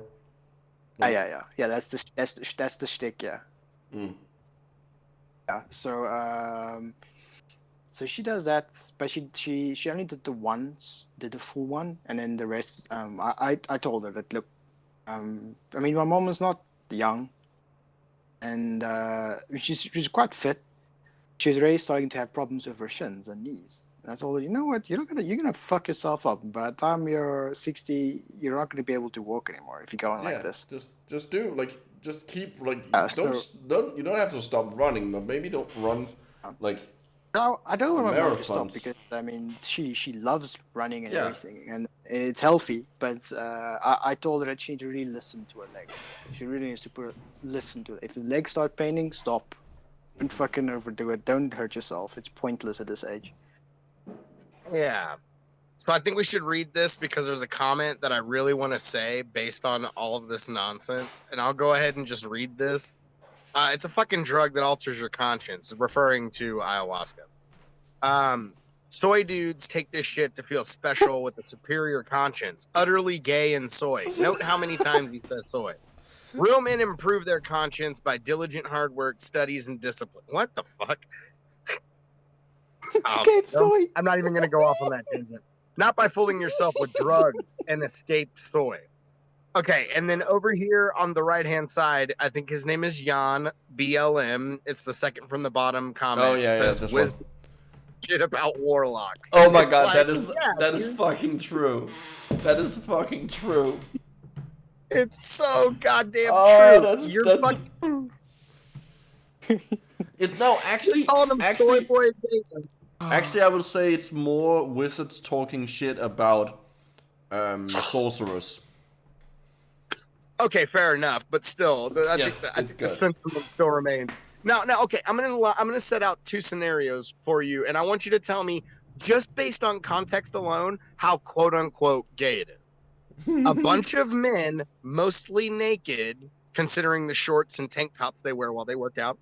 yeah. That's the shtick. Yeah. Mm. Yeah. So she does that, but she only did the full one, and then the rest. I told her that, look, I mean, my mom is not young, and she's quite fit. She's already starting to have problems with her shins and knees. And I told her, you know what, you're gonna fuck yourself up. By the time you're 60, you're not gonna be able to walk anymore if you go on like this. Just keep like So- don't you don't have to stop running, but maybe don't run like No, I don't want my mom to stop marathons. because I mean she loves running and Yeah. everything, and it's healthy. But I told her that she needs to really listen to her leg. She really needs to listen to it. If the legs start paining, stop. Don't fucking overdo it. Don't hurt yourself. It's pointless at this age. Yeah. So I think we should read this because there's a comment that I really want to say based on all of this nonsense. And I'll go ahead and just read this. It's a fucking drug that alters your conscience, referring to ayahuasca. Soy dudes take this shit to feel special with a superior conscience. Utterly gay and soy. Note how many times he says soy. Real men improve their conscience by diligent hard work, studies, and discipline. What the fuck? Escape soy. I'm not even going to go off on that tangent. Not by fooling yourself with drugs and escaped soy. Okay, and then over here on the right-hand side, I think his name is Jan, BLM. It's the second from the bottom comment. Oh, yeah, It says, this wisdom shit about warlocks. Oh my It's god, like, that is dude, fucking true. That is fucking true. It's so goddamn Oh, true. You're that's fucking actually calling them soy boy Davis. actually I would say it's more wizards talking shit about sorcerers. Okay, fair enough, but still, I Yes, think it's the good. sentiment still remains. Now, okay, I'm gonna set out two scenarios for you, and I want you to tell me, just based on context alone, how quote unquote gay it is. A bunch of men, mostly naked, considering the shorts and tank tops they wear while they work out,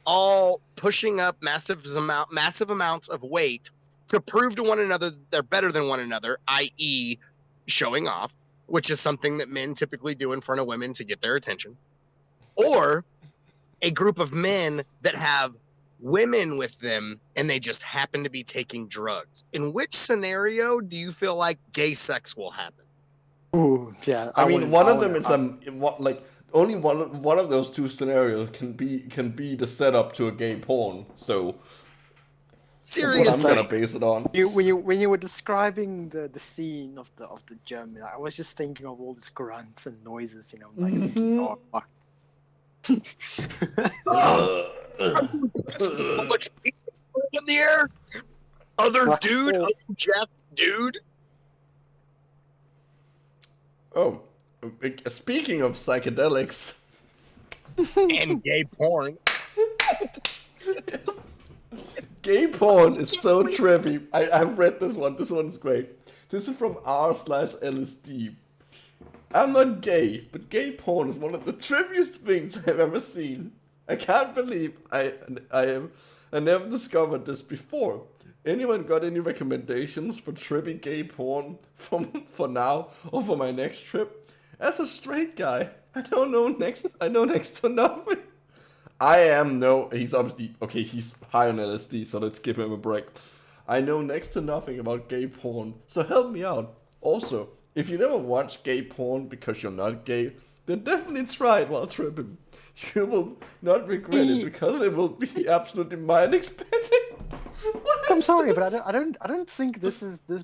all pushing up massive amounts of weight to prove to one another that they're better than one another, i.e., showing off, which is something that men typically do in front of women to get their attention, or a group of men that have women with them and they just happen to be taking drugs. In which scenario do you feel like gay sex will happen? Ooh, yeah. I mean, one of them is only one of those two scenarios can be the setup to a gay porn. So that's what I'm Seriously, gonna base it on. When you were describing the scene of the gym, I was just thinking of all these grunts and noises, you know, like thinking, oh fuck. how much in the air? Other dude, other jacked dude. Oh, speaking of psychedelics, And gay porn. gay porn is so trippy. I've read this one. This one's great. This is from r/LSD. I'm not gay, but gay porn is one of the trippiest things I've ever seen. I can't believe I never discovered this before. Anyone got any recommendations for trippy gay porn for now or for my next trip? As a straight guy, I know next to nothing. He's obviously, okay, he's high on LSD, so let's give him a break. I know next to nothing about gay porn, so help me out. Also, if you never watch gay porn because you're not gay, then definitely try it while tripping. You will not regret it because it will be absolutely mind expanding. I'm sorry, but I don't think this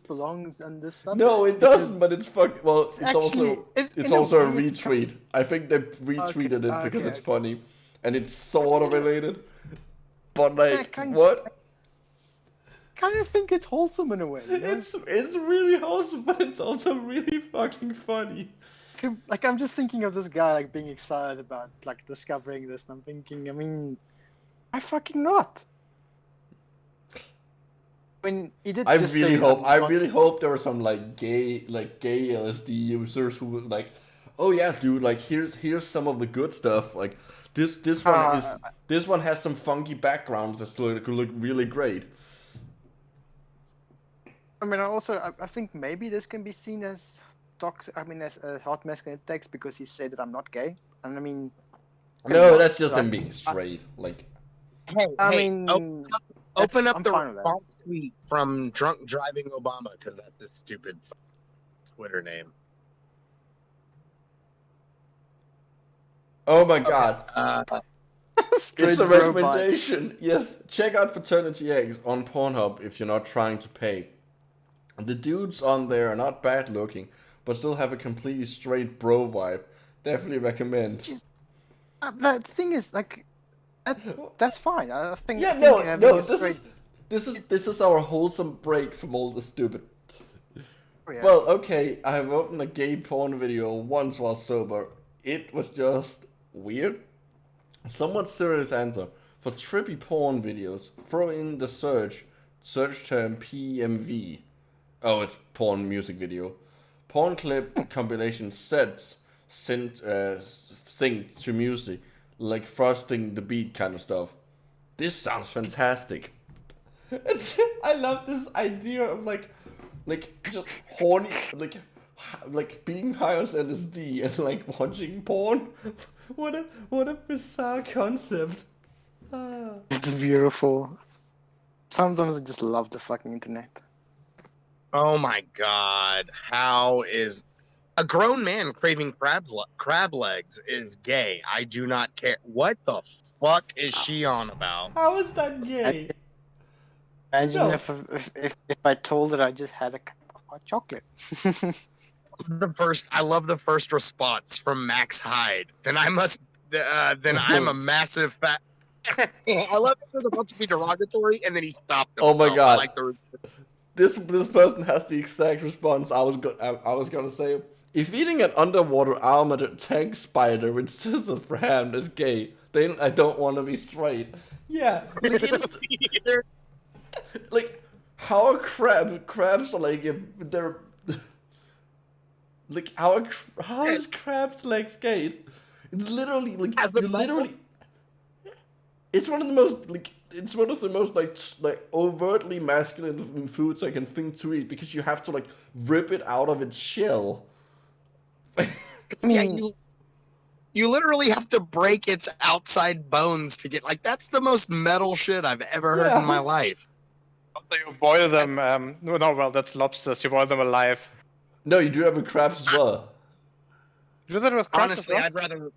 belongs on this subject. No, it doesn't. But it's fuck. Well, it's actually- it's in also a way, retweet. I think they retweeted it because it's funny, and it's sort of related. But like, what? I kind of think it's wholesome in a way. You know? It's really wholesome, but it's also really fucking funny. Like, I'm just thinking of this guy like being excited about like discovering this, and I'm thinking, I mean, why fucking not? I mean, he did. I just really say hope. that I really hope there were some gay LSD users who were like, oh yeah, dude, like here's some of the good stuff. Like this one has some funky background that could look really great. I mean, I think maybe this can be seen as toxic. I mean, as a hot masculinity text because he said that I'm not gay, and I mean, No, that's just him being straight. Like, Hey, I hey, mean, open up I'm the fine with that. response tweet from Drunk Driving Obama because that's his stupid Twitter name. oh my god. Straight It's a bro recommendation. Yes, check out Fraternity Eggs on Pornhub if you're not trying to pay. The dudes on there are not bad looking, but still have a completely straight bro vibe. Definitely recommend. The thing is, like, that's fine. I think. Yeah, I think no. having a straight- This is our wholesome break from all the stupid. Oh, yeah. Well, okay, I have opened a gay porn video once while sober. It was just weird. Somewhat serious answer. For trippy porn videos, throw in the search term PMV. Oh, it's porn music video. Porn clip compilation sets synced to music, like frosting the beat kind of stuff. This sounds fantastic. I love this idea of like just horny, like being high on LSD and like watching porn. What a bizarre concept. Ah. It's beautiful. Sometimes I just love the fucking internet. Oh my god, how is a grown man craving crab legs is gay? I do not care. What the fuck is she on about? How is that gay? Imagine No. if I told her I just had a cup of hot chocolate. I love the first response from Max Hyde. Then I'm a massive fat. I love it because it wants to be derogatory, and then he stopped Oh himself. my God. I like the This person has the exact response I was gonna say. If eating an underwater armored tank spider with scissors for ham is gay, then I don't want to be straight. Yeah, like like how are crabs are like they're like how is crabs legs gay? It's literally like you literally. It's one of the most like overtly masculine foods I can think to eat because you have to like rip it out of its shell. Yeah, you literally have to break its outside bones to get that's the most metal shit I've ever heard in my life. So you boil them. Well, that's lobsters. You boil them alive. No, you do have a crabs as well. You do that with crabs as Honestly, well?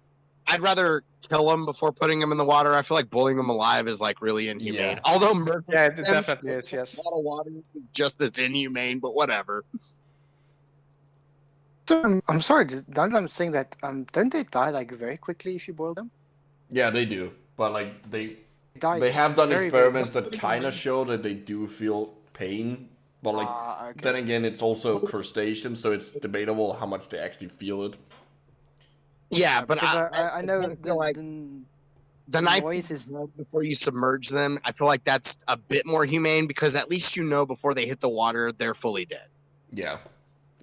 I'd rather kill them before putting them in the water. I feel like boiling them alive is like really inhumane. Yeah. Although murdering Yeah, it them definitely with is. Yes. a lot of water is just as inhumane, but whatever. So I'm sorry. Now that I'm saying that, don't they die like very quickly if you boil them? Yeah, they do, but like they Die have done very, experiments very that kind of show that they do feel pain, but like okay. then again, it's also crustaceans, so it's debatable how much they actually feel it. Yeah, but Because I know kinda feel like the the knife noise is before you submerge them. I feel like that's a bit more humane because at least you know before they hit the water they're fully dead. Yeah.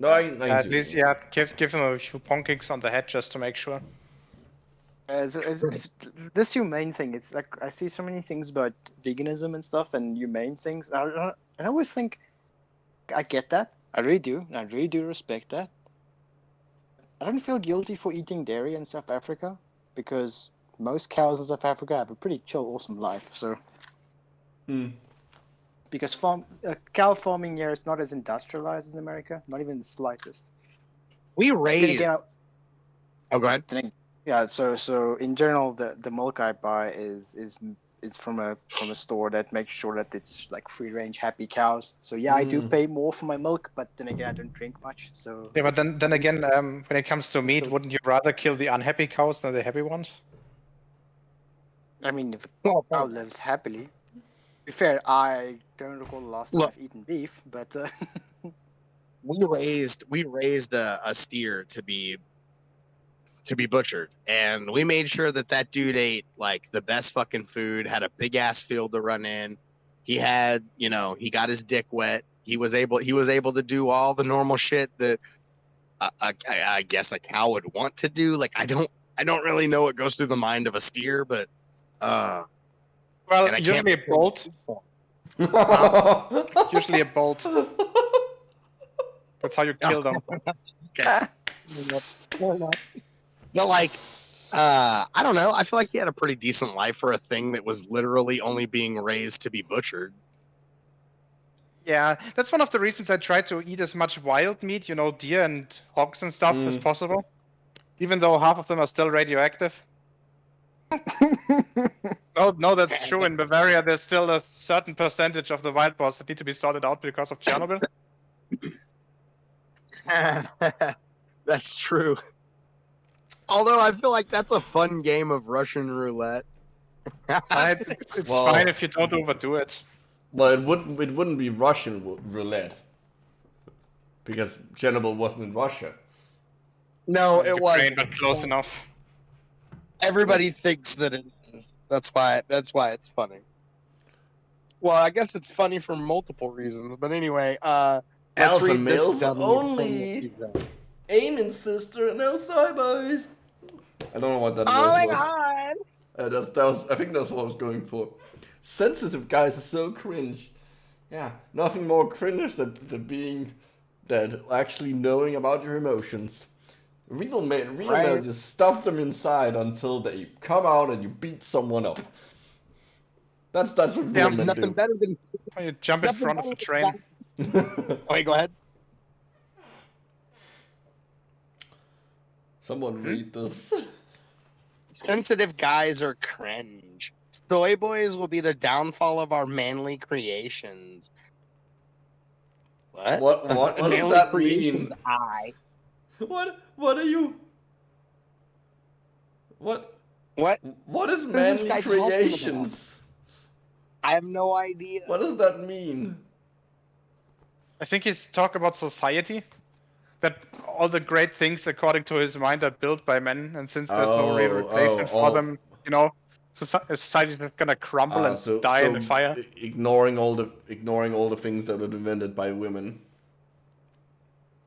No, I At do. least, yeah, give them a few ponkicks on the head just to make sure. it's this humane thing. It's like I see so many things about veganism and stuff and humane things. I always think I get that. I really do. I really do respect that. I don't feel guilty for eating dairy in South Africa because most cows in South Africa have a pretty chill, awesome life. So, because cow farming here is not as industrialized as in America, not even the slightest. We Then raised. again, Oh, go ahead. yeah. So in general, the milk I buy is from a store that makes sure that it's like free range happy cows. So yeah, I do pay more for my milk, but then again, I don't drink much. So Yeah, but then again, when it comes to meat, wouldn't you rather kill the unhappy cows than the happy ones? I mean, if a Well, cow lives happily. To be fair, I don't recall the last time Look. I've eaten beef, but we raised a steer to be butchered, and we made sure that dude ate like the best fucking food, had a big ass field to run in. He had, he got his dick wet. He was able to do all the normal shit that I guess a cow would want to do. Like I don't really know what goes through the mind of a steer, but Well, and usually a bolt. Usually a bolt. That's how you kill them. Okay. But like, I don't know. I feel like he had a pretty decent life for a thing that was literally only being raised to be butchered. Yeah, that's one of the reasons I try to eat as much wild meat, deer and hogs and stuff as possible. Even though half of them are still radioactive. No, that's true. In Bavaria, there's still a certain percentage of the wild boars that need to be sorted out because of Chernobyl. That's true. Although I feel like that's a fun game of Russian roulette. It's fine if you don't overdo it. Well, it wouldn't be Russian roulette because Chernobyl wasn't in Russia. No, it was. Ukraine, but close enough. Everybody thinks that it is. That's why it's funny. Well, I guess it's funny for multiple reasons. But anyway, let's Alpha read this males dummy only. thing. Aiming sister, no soy boys. I don't know what that Oh word my was. god! I think that's what I was going for. Sensitive guys are so cringe. Yeah, nothing more cringe than actually knowing about your emotions. Real men just stuff them inside until they come out and you beat someone up. That's what real men Nothing do. better than You jump in front of the train. Wait, go ahead. Someone read this. Sensitive guys are cringe. Soy boys will be the downfall of our manly creations. What? What does Manly that creations, mean? What are you? What is What is this manly guy talking about? creations? I have no idea. What does that mean? I think he's talking about society. That all the great things, according to his mind, are built by men, and since there's no real replacement for them, society is gonna crumble and die in the fire. Ignoring all the things that were invented by women.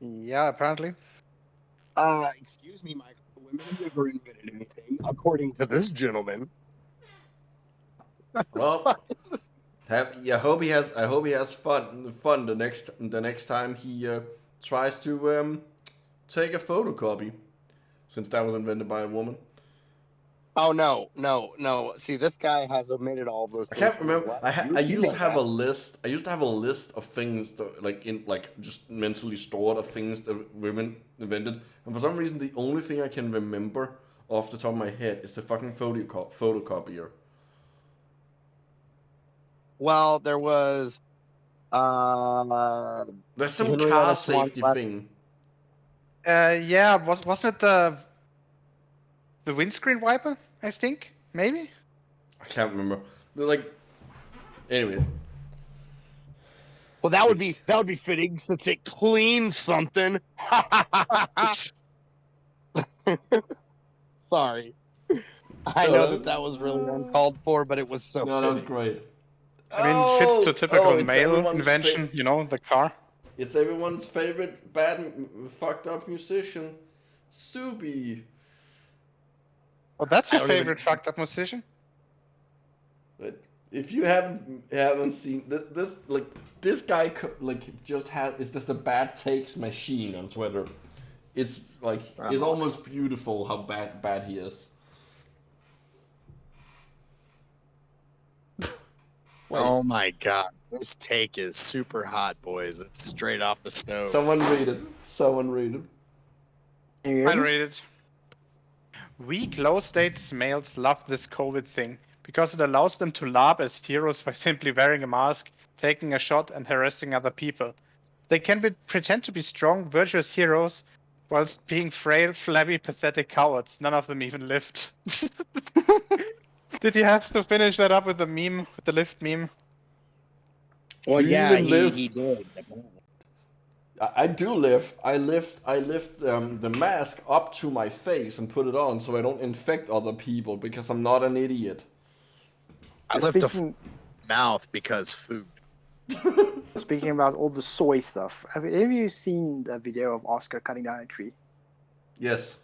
Yeah, apparently. Excuse me, Michael. Women have never invented anything, according to this gentleman. Well, I hope he has fun the next time he tries to take a photocopy, since that was invented by a woman. Oh no! See, this guy has omitted all those. I can't remember. I used to have a list. I used to have a list of things that, just mentally stored of things that women invented, and for some reason, the only thing I can remember off the top of my head is the fucking photocopier. Well, there was. There's some car safety thing. Yeah, wasn't it the windscreen wiper? I think maybe. I can't remember. Anyway. Well, that would be fitting since it cleans something. Sorry, I know that was really uncalled for, but it was so. No, that was great. I mean, fits to typical male invention, the car. It's everyone's favorite fucked up musician, Subi. Well, that's your favorite fucked up musician? But if you haven't seen this guy it's just a bad takes machine on Twitter. It's it's almost beautiful how bad he is. Oh my god, this take is super hot, boys. It's straight off the stove. Someone read it. Can you hear I me? read it. Weak, low-status males love this COVID thing because it allows them to laugh as heroes by simply wearing a mask, taking a shot, and harassing other people. They can pretend to be strong, virtuous heroes whilst being frail, flabby, pathetic cowards. None of them even lived. Did you have to finish that up with the meme, with the lift meme? Well, Do you yeah, even live? he did. I do lift. I lift the mask up to my face and put it on so I don't infect other people because I'm not an idiot. I lift Speaking, mouth because food. speaking about all the soy stuff, have you seen the video of Oscar cutting down a tree? Yes.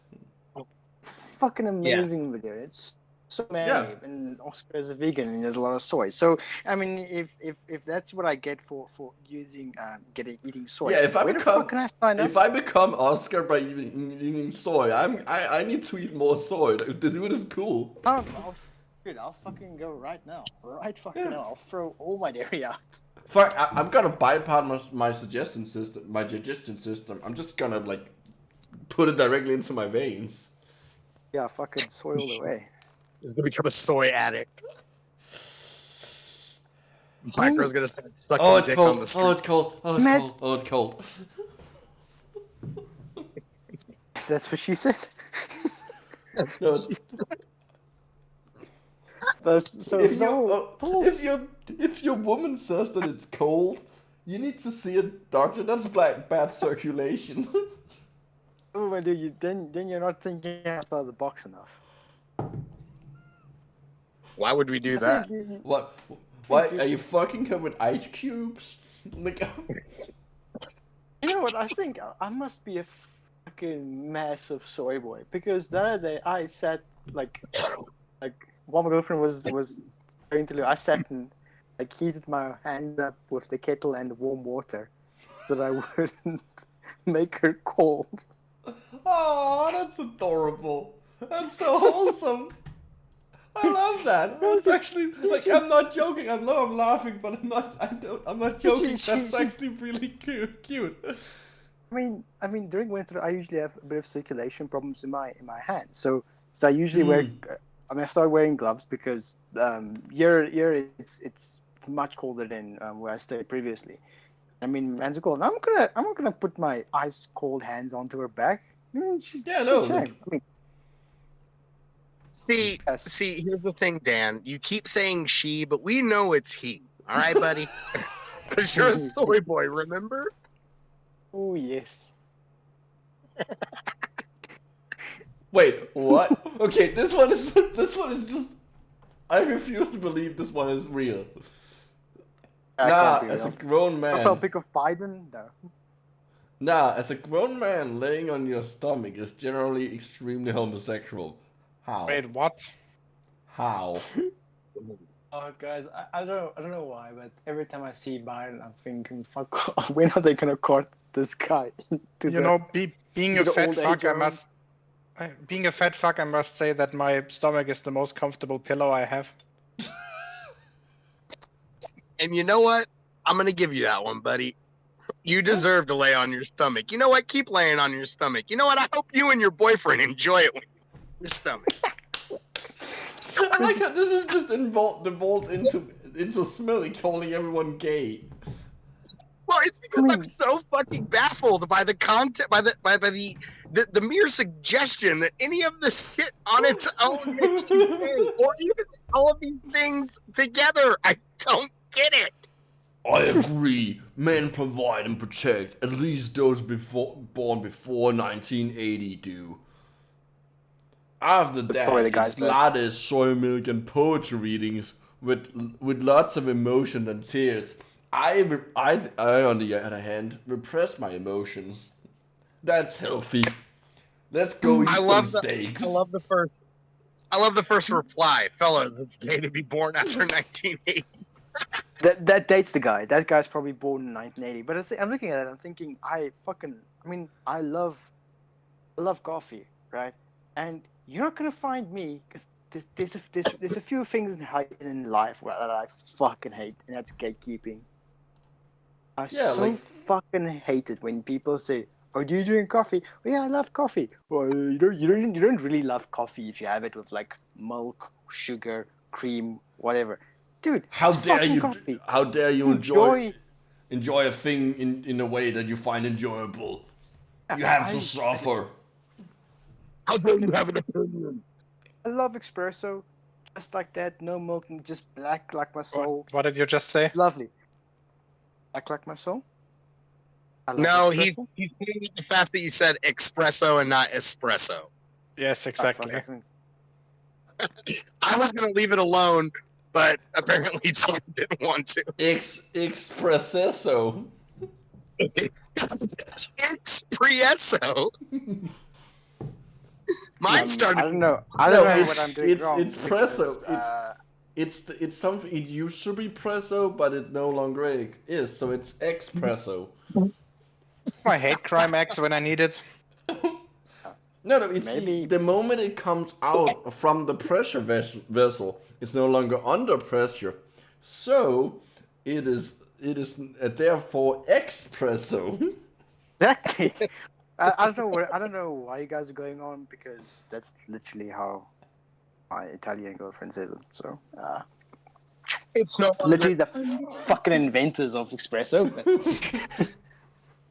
It's a fucking amazing video. It's so manly, Yeah. and Oscar is a vegan and there's a lot of soy. So I mean, if that's what I get for using eating soy, Yeah, if I where the become fuck can I sign up? if I become Oscar by eating soy, I need to eat more soy. The dude is cool. I'll fucking go right now. Right fucking now. I'll throw all my dairy out. Fuck, I'm gonna bypass my digestion system. I'm just gonna like put it directly into my veins. Yeah, fucking soy all the way. He's gonna become a soy addict. Micro's gonna start sucking Oh, it's dick on cold. the Oh, street. it's cold. Oh, it's Matt- cold. Oh, it's cold. That's what she said. No, it's- if your woman says that it's cold, you need to see a doctor. That's bad circulation. Oh my dude, then you're not thinking outside the box enough. Why would we do that? What? Why are you fucking her with ice cubes? Like, You know what? I think I must be a fucking massive soy boy because the other day I sat like while my girlfriend was going to leave, I sat and like heated my hand up with the kettle and warm water so that I wouldn't make her cold. oh, that's adorable. That's so wholesome. I love that. That's actually like I'm not joking. I know I'm laughing, but I'm not joking. That's actually really cute. I mean, during winter I usually have a bit of circulation problems in my hands, so I usually wear. I started wearing gloves because here it's much colder than where I stayed previously. I mean, hands are cold. I'm not gonna put my ice cold hands onto her back. I mean, she's Look. I mean, See, here's the thing, Dan. You keep saying she, but we know it's he. All right, buddy? Because you're a soy boy, remember? oh yes. Wait, what? Okay, this one is just. I refuse to believe this one is real. Nah, as a grown man. Profile pic of Biden? No. Nah, as a grown man, laying on your stomach is generally extremely homosexual. How? Wait, what? How? Oh, guys, I don't know why, but every time I see Biden, I'm thinking, fuck, when are they gonna court this guy? Being a the fat old fuck, age being a fat fuck, I must say that my stomach is the most comfortable pillow I have. And you know what? I'm going to give you that one, buddy. You deserve to lay on your stomach. You know what? Keep laying on your stomach. You know what? I hope you and your boyfriend enjoy it when you're on your stomach. I like how this is just devolved into Smelly calling everyone gay. Well, it's because I'm so fucking baffled by the content, by the mere suggestion that any of this shit on its own makes you gay, or even all of these things together. I don't get it. I agree. Men provide and protect. At least those born before 1980 do. After that, it's lattes, soy milk, and poetry readings with lots of emotion and tears. I, on the other hand, repress my emotions. That's healthy. Let's go eat some steaks. I love the first reply, fellas. It's gay to be born after 1980. That dates the guy. That guy's probably born in 1980. But I'm looking at it. I'm thinking, I love coffee, right? And you're not gonna find me because there's a few things in life that I fucking hate, and that's gatekeeping. I fucking hate it when people say, Oh, do you drink coffee? Oh, yeah, I love coffee. Well, you don't really love coffee if you have it with like milk, sugar, cream, whatever. Dude, How it's dare fucking you? coffee. How dare you Enjoy. enjoy a thing in a way that you find enjoyable? You have to suffer. How dare you have an opinion? I love espresso, just like that. No milk, just black like my soul. What did you just say? It's lovely. Black like my soul. I love No, espresso. he's putting it the fast that you said espresso and not espresso. Yes, exactly. I was gonna leave it alone, but apparently Tom didn't want to. Espresso. Espresso. Mine started. I don't know. I don't know it's, what I'm doing wrong. It's presso. It's something. It used to be presso, but it no longer is. So it's espresso. I hate Crime X when I need it. No, it's Maybe- the moment it comes out from the pressure vessel, it's no longer under pressure. So it is therefore espresso. Exactly. I don't know why you guys are going on, because that's literally how my Italian girlfriend says it. So It's no longer. literally the fucking inventors of espresso. But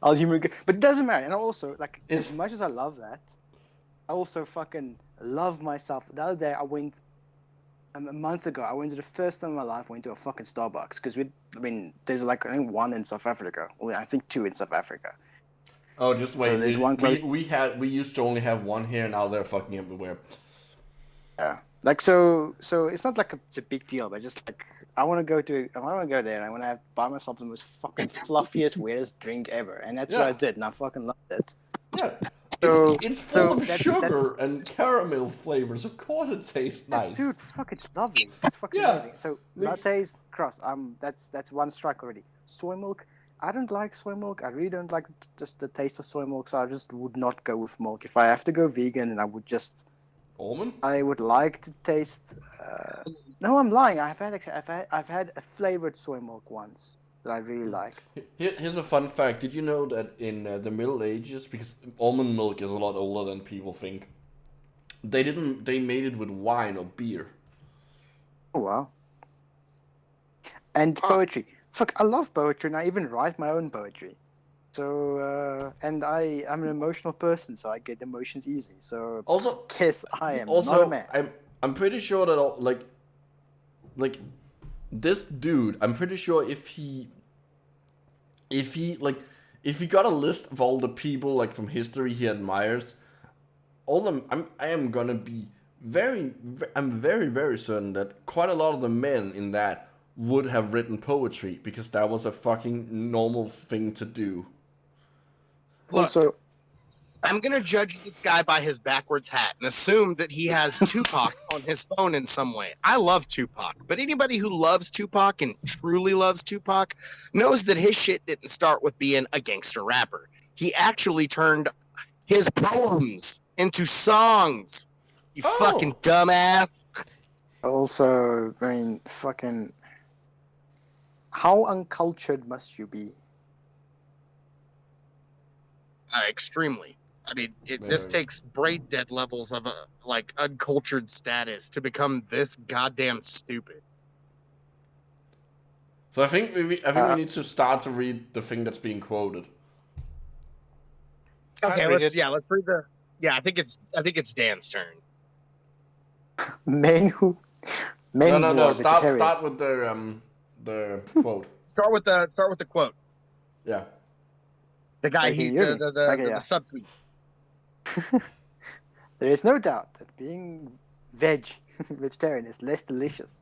I'll humor, but it doesn't matter. And also, like, as much as I love that, I also fucking love myself. The other day, I went a month ago. I went to the first time in my life. I went to a fucking Starbucks because there's like I think one in South Africa. Well, I think two in South Africa. Oh, just wait. So there's one place- we used to only have one here. Now they're fucking everywhere. Yeah, like so it's not like it's a big deal, but just like I want to go there and I want to buy myself the most fucking fluffiest, weirdest drink ever, and that's what I did, and I fucking loved it. Yeah. So It's full of that's- sugar and caramel flavors. Of course, it tastes nice. Dude, fuck, it's lovely. It's fucking Yeah. amazing. So lattes, cross. That's one strike already. Soy milk. I don't like soy milk. I really don't like just the taste of soy milk. So I just would not go with milk. If I have to go vegan, and I would just. Almond? I would like to taste. No, I'm lying. I've had a flavored soy milk once that I really liked. Here's a fun fact. Did you know that in the Middle Ages, because almond milk is a lot older than people think, they made it with wine or beer. Oh wow. And poetry. Fuck, I love poetry, and I even write my own poetry. So and I'm an emotional person, so I get emotions easy. So Also, kiss, I am not a man. I'm pretty sure that like this dude, I'm pretty sure if he got a list of all the people like from history he admires, I'm very, very certain that quite a lot of the men in that would have written poetry because that was a fucking normal thing to do. Look, Also, I'm gonna judge this guy by his backwards hat and assume that he has Tupac on his phone in some way. I love Tupac, but anybody who loves Tupac and truly loves Tupac knows that his shit didn't start with being a gangster rapper. He actually turned his poems into songs. You fucking dumbass. also, I mean, fucking, how uncultured must you be? Extremely. I mean, this Very. takes brain dead levels of uncultured status to become this goddamn stupid. So I think we need to start to read the thing that's being quoted. Okay, read let's it. read the. Yeah, I think it's Dan's turn. Men who are No. vegetarian. Start with the quote. Start with the quote. Yeah. The guy Okay, he you hear me? Okay, the yeah. subtweet. There is no doubt that being vegetarian is less delicious.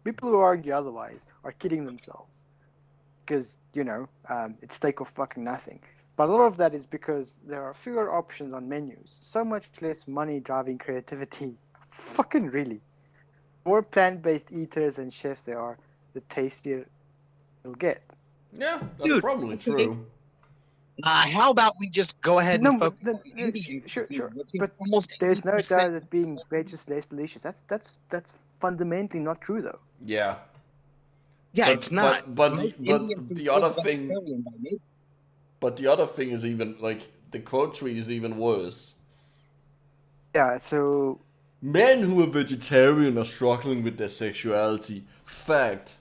People who argue otherwise are kidding themselves. Because, it's steak or fucking nothing. But a lot of that is because there are fewer options on menus. So much less money driving creativity. Fucking really. More plant-based eaters and chefs there are, the tastier you'll get. Yeah, that's Dude, probably true. How about we just go ahead No, and but focus? sure. Let's see, But almost there's no 80%. doubt that being veg is less delicious. That's fundamentally not true, though. Yeah. Yeah, But- it's not. but Most the Indian food the is other thing- vegetarian by nature. But the other thing is even like the quote tweet is even worse. Yeah, so Men who are vegetarian are struggling with their sexuality. Fact.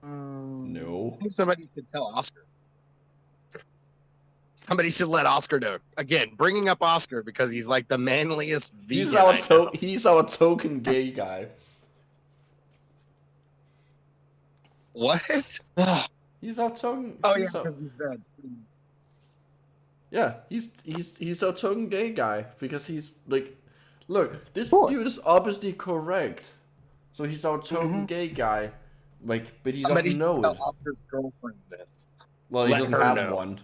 No. I think somebody should tell Oscar. Somebody should let Oscar know. Again, bringing up Oscar because he's like the manliest vegan. He's our token gay guy. What? He's our token. Oh yeah, because he's dead. Yeah, he's our token gay guy because he's like, look, this course. dude is obviously correct. So he's our token gay guy, like, but he doesn't know it. Oscar's girlfriend this. Well, he Let doesn't her have know. one.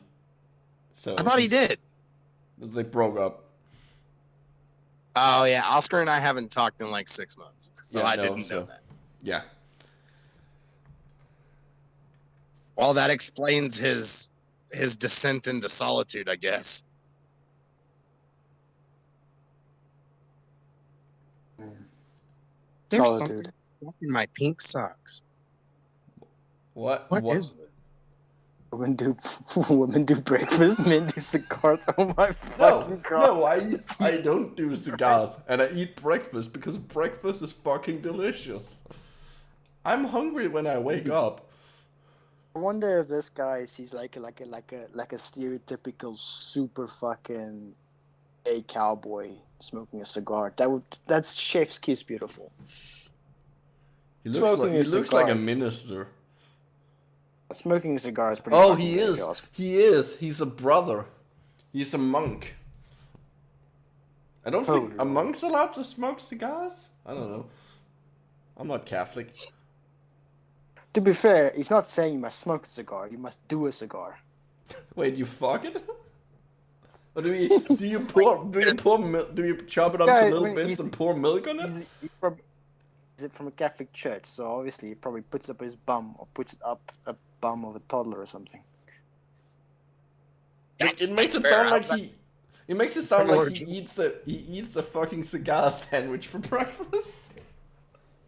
So I thought he did. They broke up. Oh yeah, Oscar and I haven't talked in like 6 months, so Yeah, I no, didn't know that. Yeah. Well, that explains his descent into solitude, I guess. There's something solitude. stuck in my pink socks. What Is this? Women do breakfast, men do cigars. Oh my No, fucking god! I don't do cigars, and I eat breakfast because breakfast is fucking delicious. I'm hungry when I wake up. I wonder if this guy sees like a stereotypical super fucking gay cowboy smoking a cigar. That's chef's kiss beautiful. He looks like a cigar. minister. Smoking a cigar is pretty. Oh, fucking he gay, is. if you ask. He is. He's a brother. He's a monk. I don't think a monk's allowed to smoke cigars. I don't know. I'm not Catholic. To be fair, he's not saying you must smoke a cigar. You must do a cigar. Wait, you fuck it? Or do you chop it up to little bits and pour milk on it? He probably is it from a Catholic church, so obviously he probably puts up his bum or puts it up a bum of a toddler or something. It makes it sound like he. It makes it sound like he eats a fucking cigar sandwich for breakfast.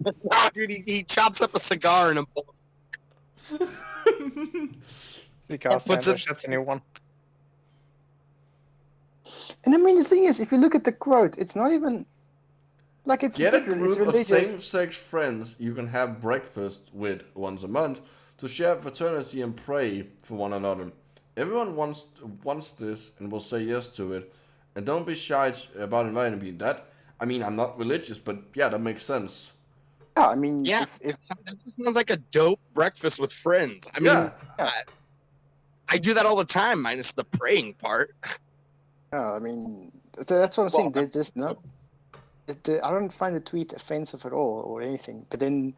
No, dude, he chops up a cigar in a bowl. Cigar Puts sandwich, that's a new one. And I mean, the thing is, if you look at the quote, it's not even like it's Get a it's group of religious. same-sex friends you can have breakfast with once a month to share fraternity and pray for one another. Everyone wants this and will say yes to it. And don't be shy about inviting me. I mean, I'm not religious, but yeah, that makes sense. Yeah, I mean, Yeah, if that just sounds like a dope breakfast with friends. I mean, I do that all the time, minus the praying part. I mean, that's what I'm saying. There's just no. I don't find the tweet offensive at all or anything. But then,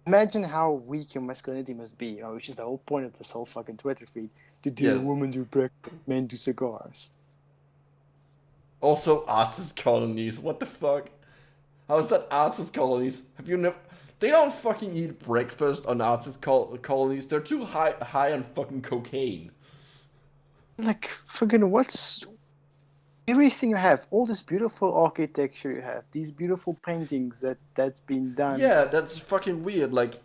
imagine how weak your masculinity must be. Which is the whole point of this whole fucking Twitter feed. To do women do breakfast, men do cigars. Also, artist colonies. What the fuck? How is that artist colonies? Have you never? They don't fucking eat breakfast on artist colonies. They're too high on fucking cocaine. Like fucking what's everything you have, all this beautiful architecture you have, these beautiful paintings that's been done. Yeah, that's fucking weird. Like,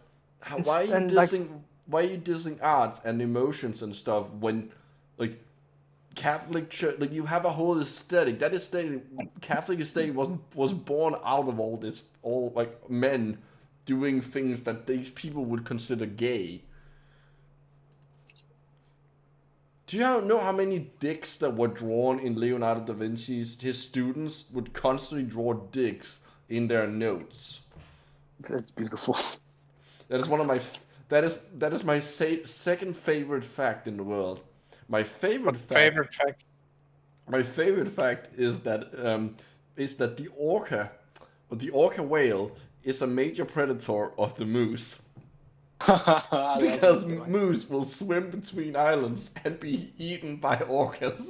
why are you dissing art and emotions and stuff when, like, Catholic Church, like, you have a whole aesthetic. That aesthetic, Catholic aesthetic was born out of all like men doing things that these people would consider gay. Do you know how many dicks that were drawn in Leonardo da Vinci's? His students would constantly draw dicks in their notes. That's beautiful. That is one of my. That is my second favorite fact in the world. My favorite fact. My favorite fact is that the orca whale is a major predator of the moose. Because moose will swim between islands and be eaten by orcas.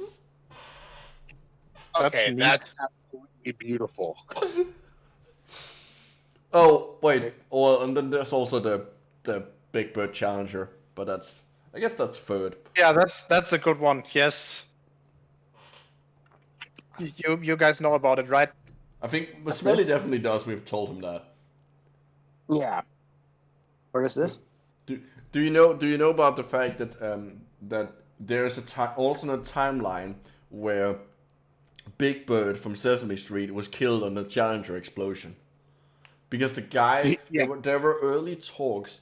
Okay, that's absolutely beautiful. Oh wait, and then there's also the Big Bird Challenger, but I guess that's third. Yeah, that's a good one. Yes. You guys know about it, right? I think Smelly definitely does. We've told him that. Yeah. What is this? Do you know about the fact that there's a alternate timeline where Big Bird from Sesame Street was killed in the Challenger explosion. Because the guy, Yeah. there were early talks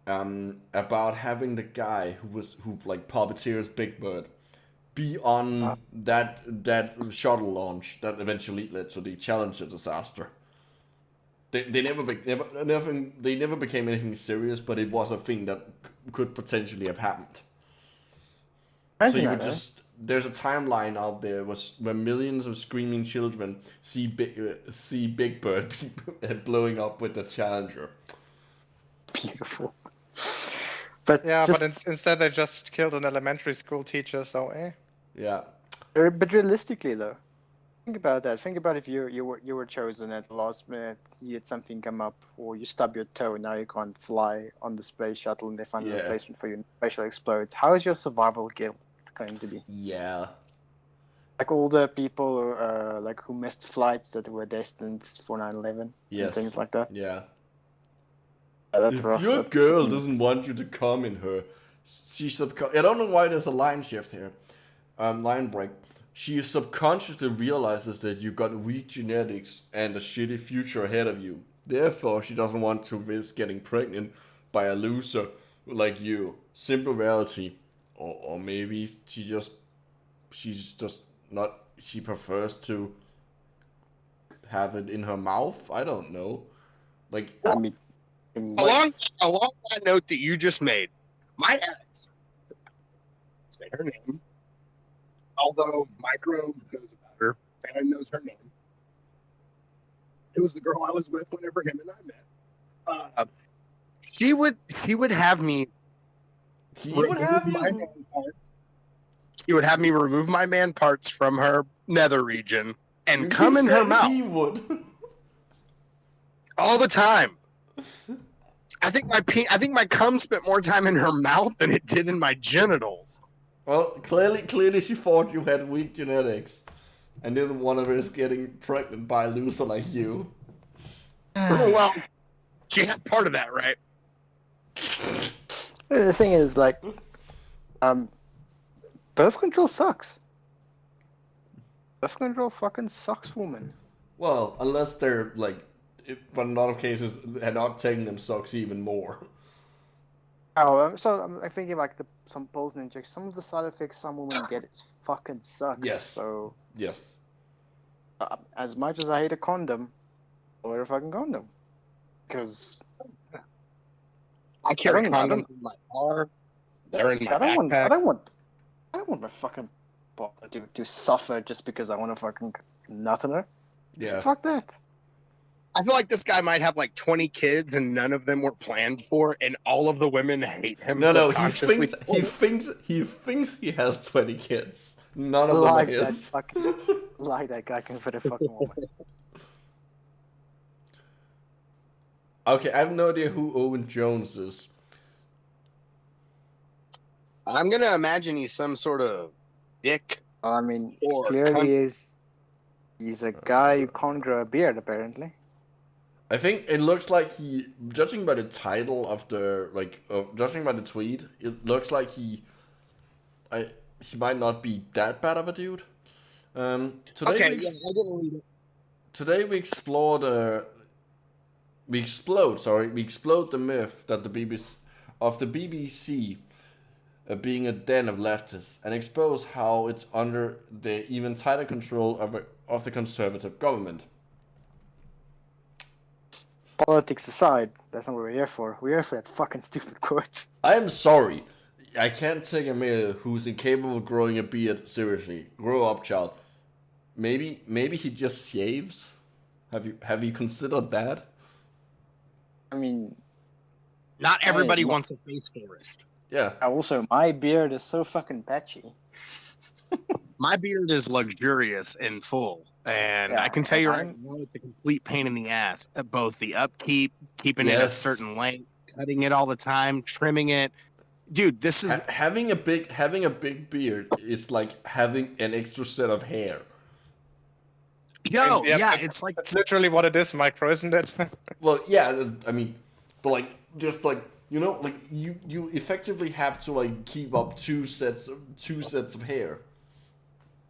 about having the guy who like puppeteers Big Bird be on that shuttle launch that eventually led to the Challenger disaster. They never became anything serious, but it was a thing that could potentially have happened. So you would there's a timeline out there where millions of screaming children see Big Bird blowing up with the Challenger. Beautiful. But Yeah, but instead they just killed an elementary school teacher. So Yeah. But realistically, though, think about that. Think about if you were chosen at the last minute, you had something come up, or you stub your toe, and now you can't fly on the space shuttle, and they find a replacement for you, and the space shuttle explodes. How is your survival guilt going to be? Yeah. Like all the people like who missed flights that were destined for 9/11 and things like that. Yeah. That's If rough. your girl doesn't want you to come in her, I don't know why there's a line shift here. Line break. She subconsciously realizes that you got weak genetics and a shitty future ahead of you. Therefore, she doesn't want to risk getting pregnant by a loser like you. Simple reality. Or maybe she prefers to have it in her mouth. I don't know. Like, I mean, Along that note that you just made, my ex, say her name, although Micro knows about her and knows her name. It was the girl I was with whenever him and I met. She would have me. He would have me remove my man parts from her nether region and come in her mouth. He would. All the time. I think my cum spent more time in her mouth than it did in my genitals. Well, clearly she thought you had weak genetics and didn't want to risk getting pregnant by a loser like you. Well, she had part of that, right? The thing is, like, birth control sucks. Birth control fucking sucks, woman. Well, unless they're like, but in a lot of cases, they're not taking them sucks even more. Oh, so I'm thinking like some pills and injections. Some of the side effects some women get fucking sucks. Yes. So Yes. as much as I hate a condom, I'll wear a fucking condom. Because I carry condoms in my car. They're in my backpack. I don't want my fucking partner to suffer just because I want to fucking nut on her. Yeah. Fuck that. I feel like this guy might have like 20 kids and none of them were planned for, and all all of the women hate him subconsciously. He thinks he has 20 kids. None of them are his. Like that guy can fit a fucking woman. Okay, I have no idea who Owen Jones is. I'm gonna imagine he's some sort of dick. I mean, Or clearly he's a guy who can't grow a beard, apparently. I think it looks like judging by the title of judging by the tweet, it looks like he might not be that bad of a dude. Today we explode the myth that the BBC being a den of leftists and expose how it's under the even tighter control of the conservative government. Politics aside, that's not what we're here for. We're here for that fucking stupid quote. I am sorry. I can't take a male who's incapable of growing a beard seriously. Grow up, child. Maybe he just shaves? Have you considered that? I mean, not everybody wants a face forest. Yeah. Also, my beard is so fucking patchy. My beard is luxurious and full, and I can tell you right now, it's a complete pain in the ass. Both the upkeep, keeping it a certain length, cutting it all the time, trimming it. Dude, this is having a big beard is like having an extra set of hair. Yo, yeah, it's like that's literally what it is, Micro, isn't it? Well, yeah, I mean, but like just like You know, like you effectively have to like keep up two sets of hair.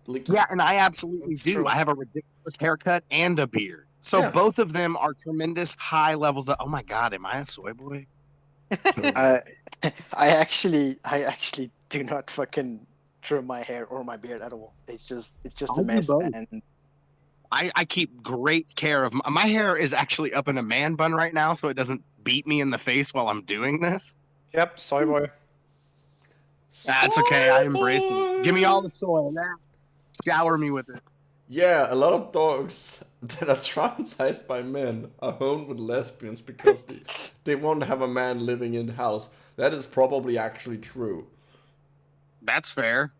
Like Yeah, and I absolutely That's do. true. I have a ridiculous haircut and a beard. So Yeah. both of them are tremendous high levels of, oh my God, am I a soy boy? I actually do not fucking trim my hair or my beard at all. It's just I a do mess. both. And I keep great care of my hair is actually up in a man bun right now, so it doesn't beat me in the face while I'm doing this. Yep, soy boy. That's okay. I soy embrace it. Give me boy. all the soy now. Shower me with it. Yeah, a lot of dogs that are traumatized by men are home with lesbians because they won't have a man living in the house. That is probably actually true. That's fair.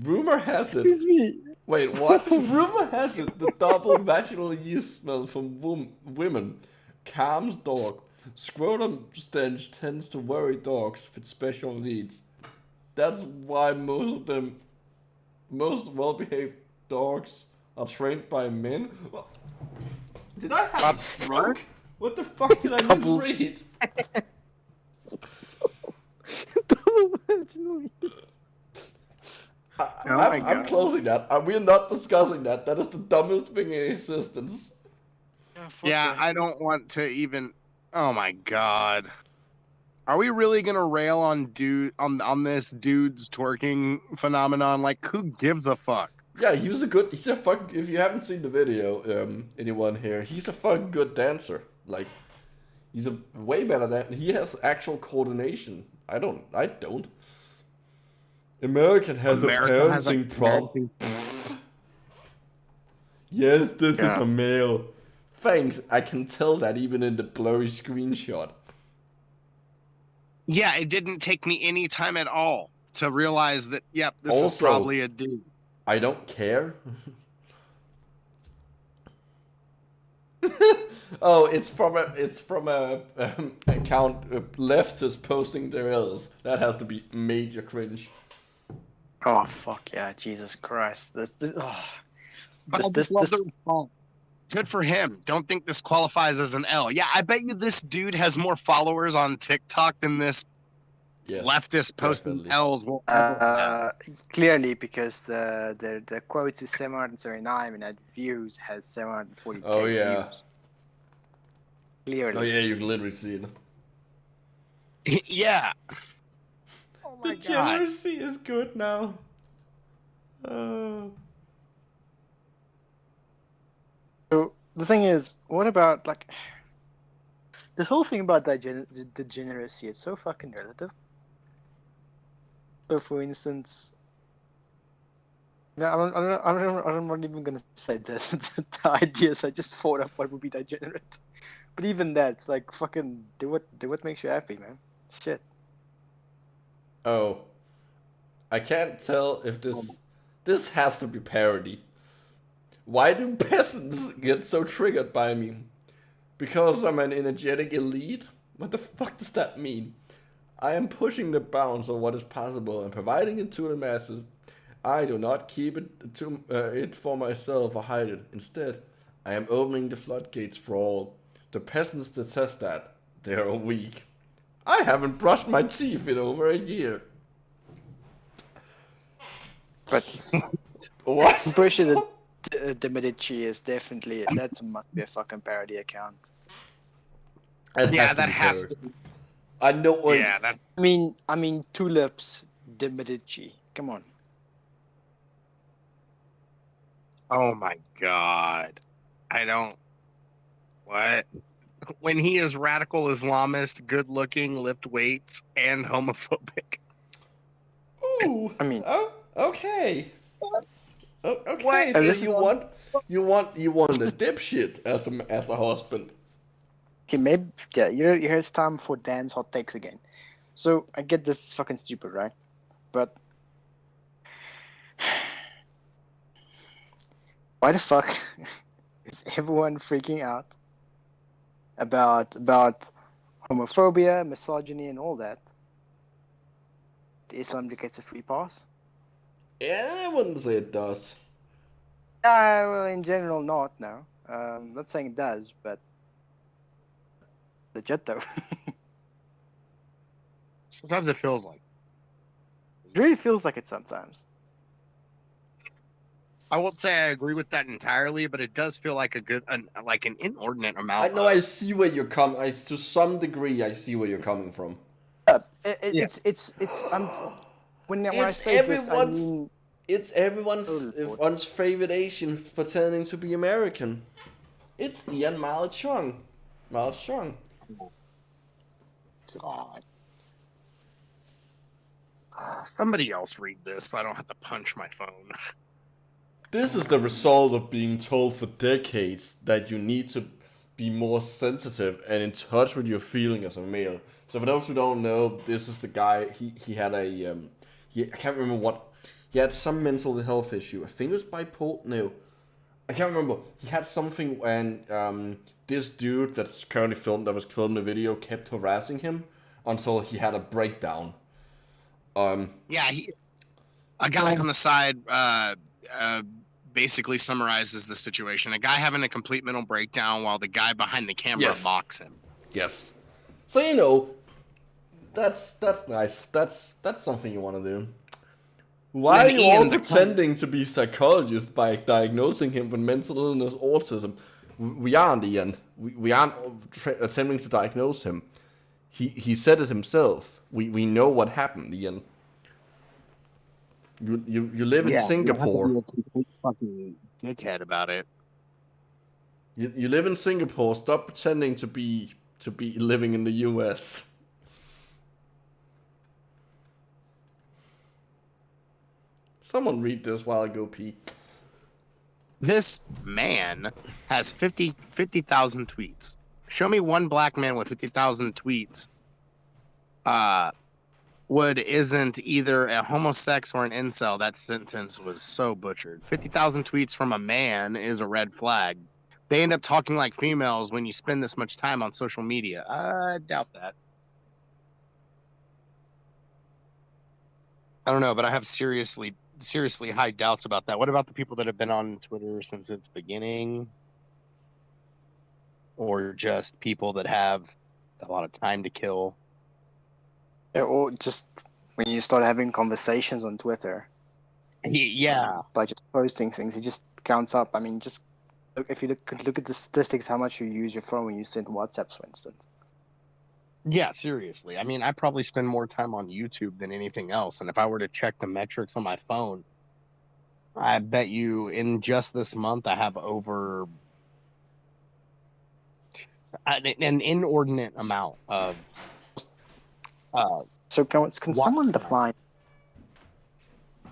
Rumor has it. excuse me. Wait, what? Rumor has it the double vaginal yeast smell from women calms dog. Scrotum stench tends to worry dogs with special needs. That's why most well-behaved dogs are trained by men. Did I have a stroke? What the fuck did I just Double- read? I'm God. closing that. We're not discussing that. That is the dumbest thing in existence. Yeah, I don't want to even. Oh my God. Are we really gonna rail on this dude's twerking phenomenon? Like, who gives a fuck? Yeah, he's a fuck. If you haven't seen the video, anyone here, he's a fucking good dancer. Like, he's a way better than he has actual coordination. I don't. America has a parenting problem. Yes, this is a male. Thanks, I can tell that even in the blurry screenshot. Yeah, it didn't take me any time at all to realize that. Yep, this is Also- probably a dude. I don't care. Oh, it's from a account leftist posting their ills. That has to be major cringe. Oh fuck yeah, Jesus Christ! But I just love the response. Good for him. Don't think this qualifies as an L. Yeah, I bet you this dude has more followers on TikTok than this Yes, leftist posting definitely. L's will ever have. Clearly because the quote is 779 and that views has 740 Oh, yeah. views. Clearly. Oh yeah, you can literally see it. Yeah. Oh my God. Degeneracy is good now. So the thing is, what about like this whole thing about degeneracy? It's so fucking relative. So, for instance, no, I'm not even gonna say the ideas I just thought of what would be degenerate. But even that, like, fucking do what makes you happy, man. Shit. Oh, I can't tell if this has to be parody. Why do peasants get so triggered by me? Because I'm an energetic elite? What the fuck does that mean? I am pushing the bounds of what is possible and providing it to the masses. I do not keep it for myself or hide it. Instead, I am opening the floodgates for all. The peasants detest that. They are weak. I haven't brushed my teeth in over a year. But What? I'm pretty sure that the Medici is definitely must be a fucking parody account. Yeah, that has to be. I know. Like, Yeah, that. I mean, Tulips, the Medici. Come on. Oh my God. I don't. What? When he is radical Islamist, good looking, lift weights, and homophobic. Ooh. I mean- Oh, okay. Okay. What? So This you want the dipshit as a husband. Okay, maybe yeah. Here's time for Dan's hot takes again. So I get this is fucking stupid, right? But why the fuck is everyone freaking out about homophobia, misogyny, and all that? Islam gets a free pass. Yeah, I wouldn't say it does. Well, in general, not now. Not saying it does, but legit though. Sometimes it feels like. It really feels like it sometimes. I won't say I agree with that entirely, but it does feel like an inordinate amount. I know. I see where you're coming. To some degree, I see where you're coming from. It's when I It's say this, I everyone's. mean It's everyone's favorite Asian pretending to be American. It's Ian Malchung. Malchung. God. Somebody else read this so I don't have to punch my phone. This is the result of being told for decades that you need to be more sensitive and in touch with your feeling as a male. So for those who don't know, this is the guy. He had a I can't remember what. He had some mental health issue. I think it was bipolar. No, I can't remember. He had something, and this dude that was filming the video kept harassing him until he had a breakdown. Yeah, a guy on the side basically summarizes the situation. A guy having a complete mental breakdown while the guy behind the camera mocks him. Yes. So you know, that's nice. That's something you want to do. Why are you all pretending to be psychologists by diagnosing him with mental illness, autism? We aren't, Ian. We aren't attempting to diagnose him. He said it himself. We know what happened, Ian. You live in Singapore. You have to be a complete fucking dickhead about it. You live in Singapore. Stop pretending to be living in the US. Someone read this while I go pee. This man has 50,000 tweets. Show me one black man with 50,000 tweets isn't either a homosex or an incel. That sentence was so butchered. 50,000 tweets from a man is a red flag. They end up talking like females when you spend this much time on social media. I doubt that. I don't know, but I have seriously high doubts about that. What about the people that have been on Twitter since its beginning? Or just people that have a lot of time to kill? or just when you start having conversations on Twitter. Yeah. By just posting things, it just counts up. I mean, just if you look at the statistics, how much you use your phone when you send WhatsApps, for instance. Yeah, seriously. I mean, I probably spend more time on YouTube than anything else. And if I were to check the metrics on my phone, I bet you in just this month I have over an inordinate amount of. So can someone define?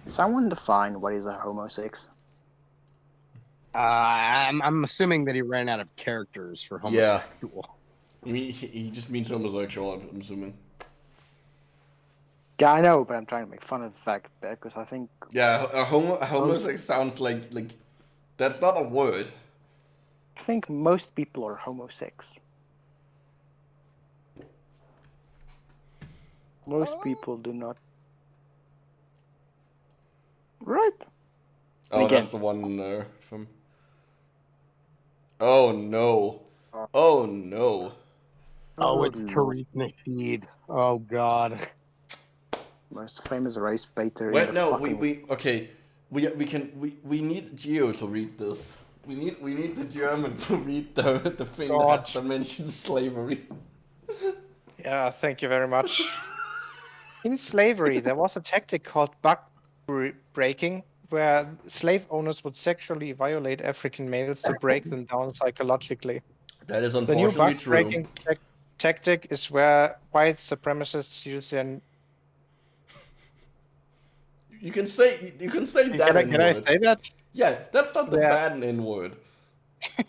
Someone define what is a homosex? I'm assuming that he ran out of characters for homosexual. Yeah. I mean, he just means homosexual, I'm assuming. Yeah, I know, but I'm trying to make fun of the fact because I think. Yeah, a homosexual sounds like that's not a word. I think most people are homosex. Most people do not. Right. Oh, again, that's the one from. Oh no! Oh no! Oh, it's Tariq Nasheed. Oh god. Most famous race baiter. Wait, no, we need Geo to read this. We need the German to read the thing that mentions slavery. Yeah, thank you very much. In slavery, there was a tactic called back breaking, where slave owners would sexually violate African males to break them down psychologically. That is The new unfortunately back true. breaking tactic is where white supremacists use their. You can say that. Can I say that? Yeah, that's not the bad N-word.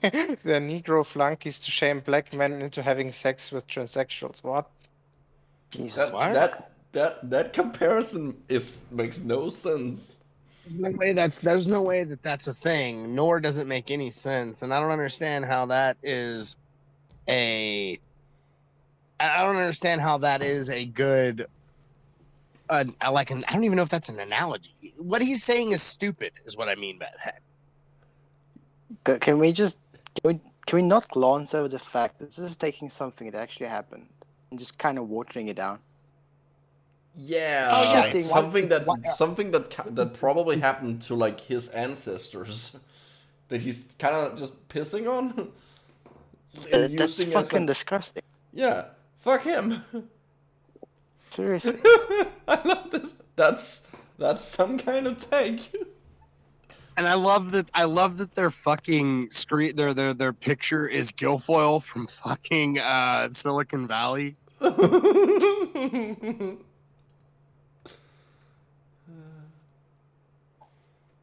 The Negro flunkies to shame black men into having sex with transsexuals. What? Jesus, That comparison makes no sense. There's no way that's a thing, nor does it make any sense, and I don't understand how that is a good. I don't even know if that's an analogy. What he's saying is stupid, is what I mean by that. Can we not glance over the fact that this is taking something that actually happened and just kind of watering it down? Yeah, Oh, yeah, they- something that probably happened to like his ancestors, that he's kind of just pissing on and That's using as fucking a, disgusting. yeah, fuck him. Seriously. I love this. That's some kind of take. And I love that their fucking screen their picture is Guilfoyle from fucking Silicon Valley.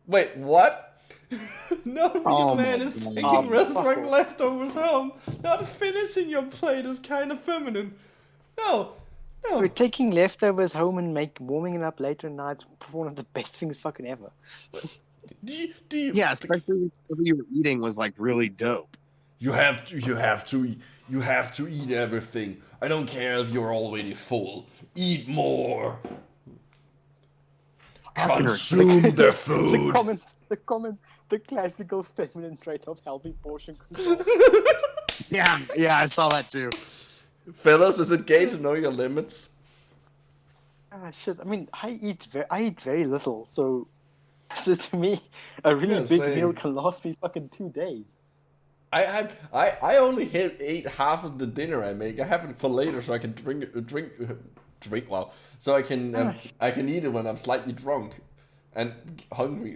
Wait, what? No real Oh man my is God. taking Oh, restaurant fuck. leftovers home. Not finishing your plate is kind of feminine. No. We're taking leftovers home and warming it up later at night. It's one of the best things fucking ever. Do you? Yeah, especially whatever you were eating was like really dope. You have to eat everything. I don't care if you're already full. Eat more. Consume the food. The classical feminine trait of healthy portion control. Yeah, I saw that too. Fellas, is it gay to know your limits? Ah, shit. I mean, I eat very little, so to me, a really Yeah, big same. meal can last me fucking 2 days. I only ate half of the dinner I make. I have it for later so I can drink. Well, so I can eat it when I'm slightly drunk and hungry.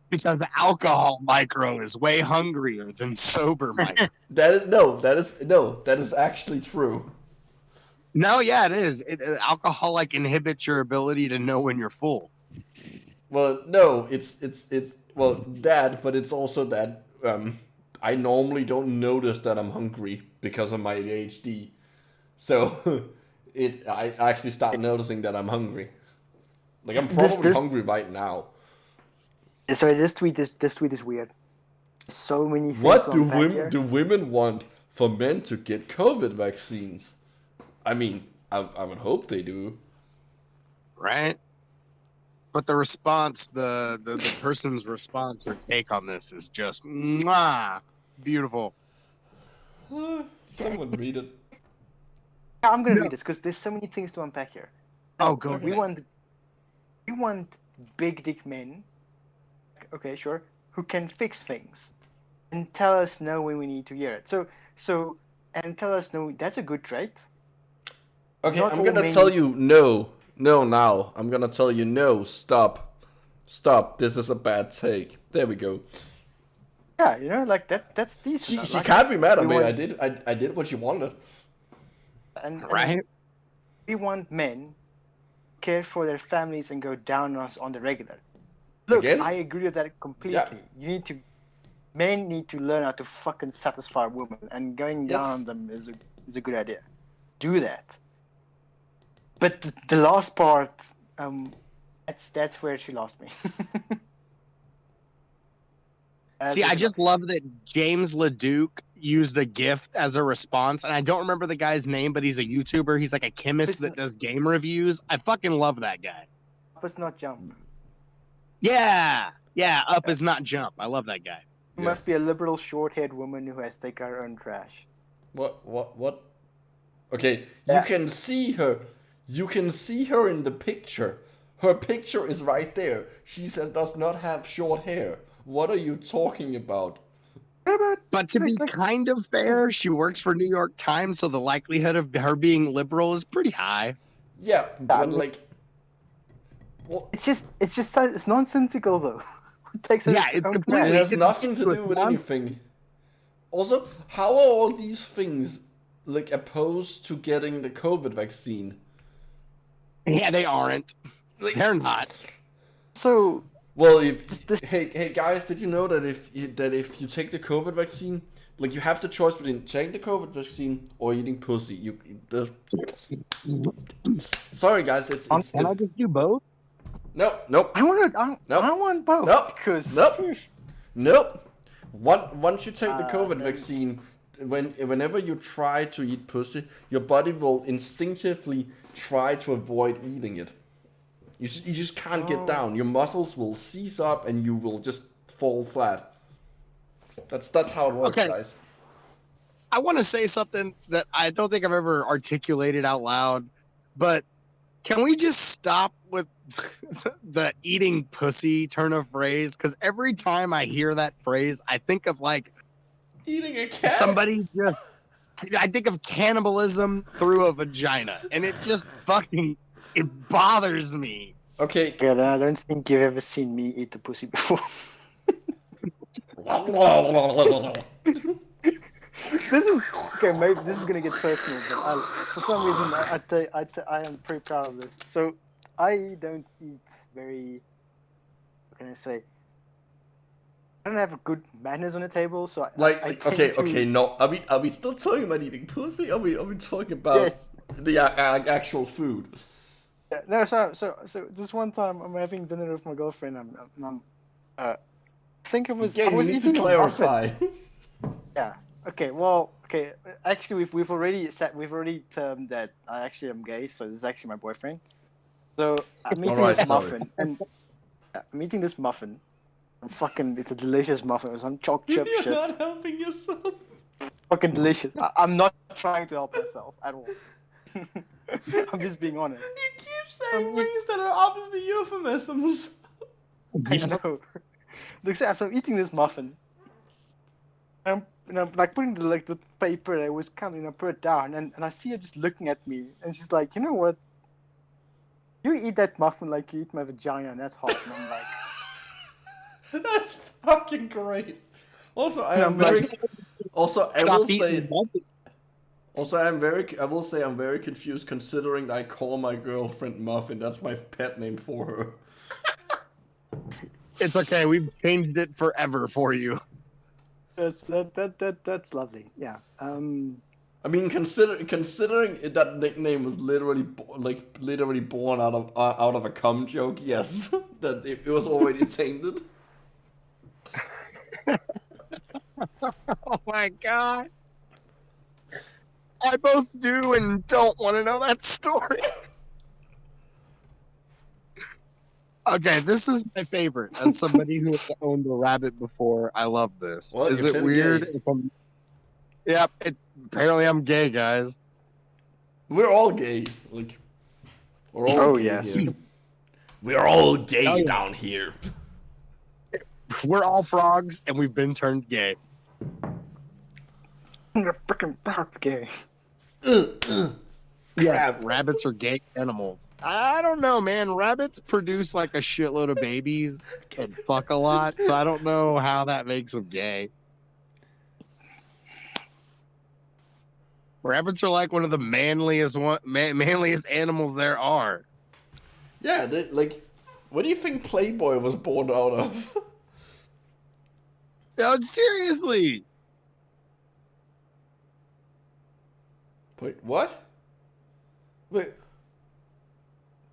Because alcohol micro is way hungrier than sober micro. That is actually true. No, yeah, it is. Alcohol like inhibits your ability to know when you're full. Well, no, it's well that, but it's also that I normally don't notice that I'm hungry because of my ADHD. So I actually start noticing that I'm hungry. Like I'm probably hungry right now. Sorry, this tweet is weird. So many things. What to do unpack here. women want for men to get COVID vaccines? I mean, I would hope they do. Right? But the response, the person's response or take on this is just mwah, beautiful. Someone read it. Yeah, I'm gonna read this because there's so many things to unpack here. Oh, go We ahead. want big dick men. Okay, sure. Who can fix things and tell us no when we need to hear it. So and tell us no. That's a good trait. Okay, Not I'm all gonna men- tell you no now. I'm gonna tell you no. Stop. This is a bad take. There we go. Yeah, you know, like that's decent. She Like, can't be mad at we me. want- I did what she wanted. and Right? we want men who care for their families and go down on us on the regular. Look, Again? I agree with that completely. Yeah. Men need to learn how to fucking satisfy women, and going down Yes. on them is a good idea. Do that. But the last part, that's where she lost me. See, I just love that James LeDuc used a gift as a response, and I don't remember the guy's name, but he's a YouTuber. He's like a chemist that does game reviews. I fucking love that guy. Up not jump. Yeah, up is not jump. I love that guy. You must be a liberal, short-haired woman who has to take her own trash. What? Okay, Yeah. you can see her. You can see her in the picture. Her picture is right there. She does not have short hair. What are you talking about? But to be kind of fair, she works for New York Times, so the likelihood of her being liberal is pretty high. Yeah, but like, well, It's nonsensical though. It takes her Yeah, it's own completely- it trash. has nothing to do with anything. Also, how are all these things like opposed to getting the COVID vaccine? Yeah, they aren't. They're not. So Well, This- hey guys, did you know that if you take the COVID vaccine, like you have the choice between taking the COVID vaccine or eating pussy. Sorry guys, it's Can I just do both? nope. I want both. Nope. Because Nope. Once you take the COVID then- vaccine, whenever you try to eat pussy, your body will instinctively try to avoid eating it. You just can't get down. Your muscles will seize up and you will just fall flat. That's how it works, Okay. guys. I want to say something that I don't think I've ever articulated out loud, but can we just stop with the eating pussy turn of phrase? Because every time I hear that phrase, I think of like Eating a cat? somebody just. I think of cannibalism through a vagina, and it just it bothers me. Okay. God, I don't think you've ever seen me eat the pussy before. This is okay. Maybe this is gonna get personal, but for some reason, I am pretty proud of this. So I don't eat very. What can I say? I don't have good manners on the table, so I tend to... No. Are we still talking about eating pussy? Are we talking about the actual food? Yeah, no, so this one time I'm having dinner with my girlfriend. I think it was. Yeah, I was you need eating to a clarify. muffin. Yeah. Okay. Well. Okay. Actually, we've already termed that I actually am gay. So this is actually my boyfriend. So I'm eating this muffin, and I'm eating this muffin. It's a delicious muffin. It's on choc chip shit. You're not helping yourself. Fucking delicious. I'm not trying to help myself at all. I'm just being honest. You keep saying things that are obviously euphemisms. I know. Look, so I'm eating this muffin. And I'm like putting the paper that was coming, put it down, and I see her just looking at me, and she's like, you know what? You eat that muffin like you eat my vagina, and that's hot. And I'm like, that's fucking great. Also, I will say I'm very confused considering I call my girlfriend Muffin. That's my pet name for her. It's okay. We've changed it forever for you. That's lovely. Yeah. I mean, considering that nickname was literally born out of a cum joke. Yes, that it was already tainted. Oh my god. I both do and don't want to know that story. Okay, this is my favorite. As somebody who has owned a rabbit before, I love this. Well, is it weird? If yep, apparently I'm gay, guys. We're all gay. Like, we're all gay here. We're all gay down here. We're all frogs, and we've been turned gay. You're freaking frog gay. Yeah, rabbits are gay animals. I don't know, man. Rabbits produce like a shitload of babies and fuck a lot, so I don't know how that makes them gay. Rabbits are like one of the manliest animals there are. Yeah, what do you think Playboy was born out of? No, seriously. Wait, what? Wait.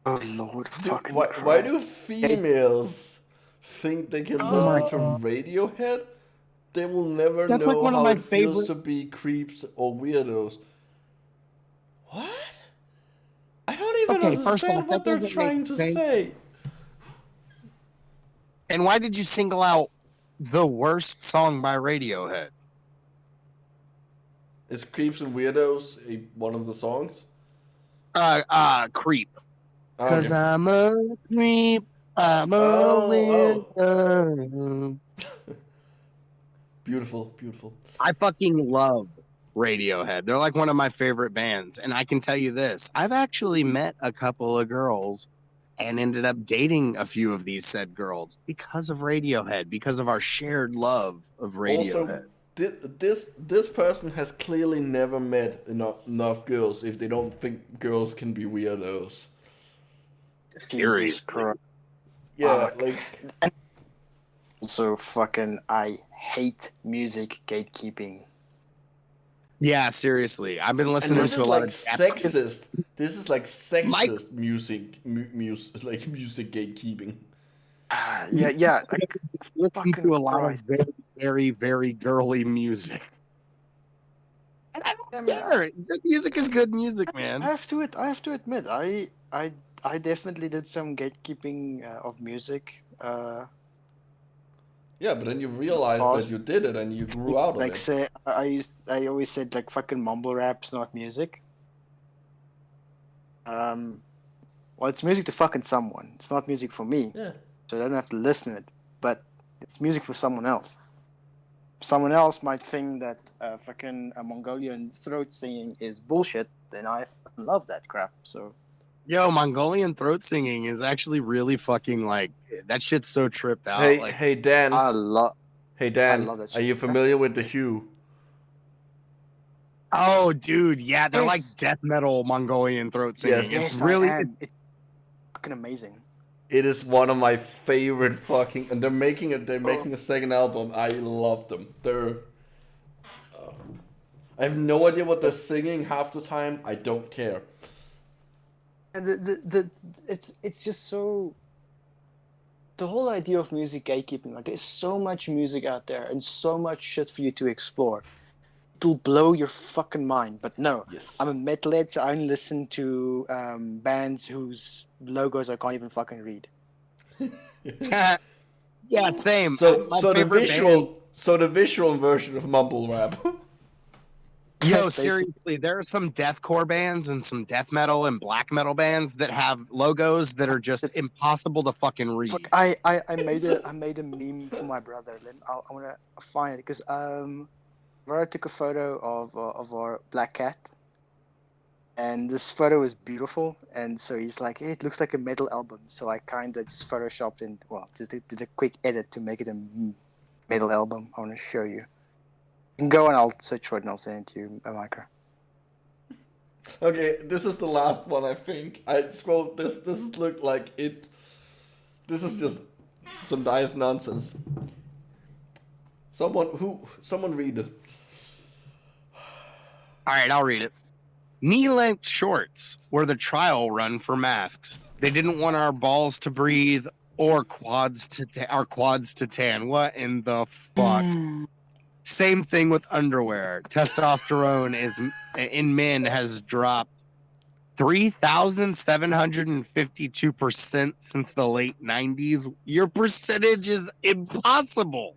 Oh Lord, Why do females think they can listen to Radiohead? They will never know how it feels to be creeps or weirdos. What? I don't even understand what they're trying to say. And why did you single out the worst song by Radiohead? Is Creeps and Weirdos one of the songs? Creep. Cause I'm a creep. I'm a weirdo. Beautiful, beautiful. I fucking love Radiohead. They're like one of my favorite bands. And I can tell you this. I've actually met a couple of girls and ended up dating a few of these said girls because of Radiohead, because of our shared love of Radiohead. Also, this person has clearly never met enough girls if they don't think girls can be weirdos. Serious. Yeah, Also, fucking, I hate music gatekeeping. Yeah, seriously. I've been listening to a lot of sexist. This is like sexist music gatekeeping. Yeah. Listen to a lot of very, very, very girly music. And I don't care. Good music is good music, man. I have to admit, I definitely did some gatekeeping of music. Yeah, but then you realized that Pause. you did it and you grew out of Like it. say, I always said like fucking mumble rap's not music. Well, it's music to fucking someone. It's not music for me, Yeah. so I don't have to listen to it. But it's music for someone else. Someone else might think that fucking Mongolian throat singing is bullshit, then I fucking love that crap. So Yo, Mongolian throat singing is actually really fucking like that shit's so tripped out. Hey, Like, hey Dan. I love Dan, love that are you shit. familiar with the Hue? oh, dude, yeah, they're like Yes. death metal Mongolian throat singing. Yes. It's Yes, really I am. It's fucking amazing. It is one of my favorite fucking, and they're making a second album. I love them. I have no idea what they're singing half the time. I don't care. And it's just so. The whole idea of music gatekeeping, like there's so much music out there and so much shit for you to explore. It'll blow your fucking mind. But no, Yes. I'm a metalhead, so I only listen to bands whose logos I can't even fucking read. yeah, same. So My so the favorite visual version of mumble rap. Yo, Basically. seriously, there are some deathcore bands and some death metal and black metal bands that have logos that are just impossible to fucking read. Fuck, I made a meme for my brother. I wanna find it because I took a photo of our black cat, and this photo was beautiful. And so he's like, "Hey, it looks like a metal album." So I kind of just photoshopped and just did a quick edit to make it a metal album. I want to show you. You can go and I'll search for it and I'll send it to you, Micro. Okay, this is the last one, I think. I scrolled this. This looked like it. This is just some nice nonsense. Someone read it. All right, I'll read it. Knee-length shorts were the trial run for masks. They didn't want our balls to breathe or our quads to tan. What in the fuck? Same thing with underwear. Testosterone in men has dropped 3,752% since the late 90s. Your percentage is impossible.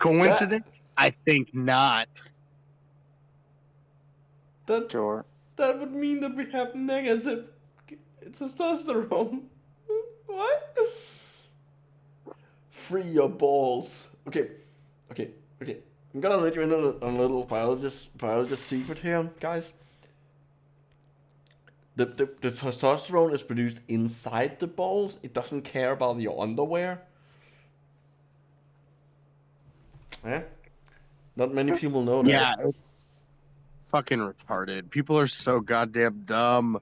Coincidence? I think not. Sure. That would mean that we have negative testosterone. What? Free your balls. Okay. I'm gonna let you in on a little biologist secret here, guys. The testosterone is produced inside the balls. It doesn't care about your underwear. Yeah. Not many people know that. Yeah. Fucking retarded. People are so goddamn dumb.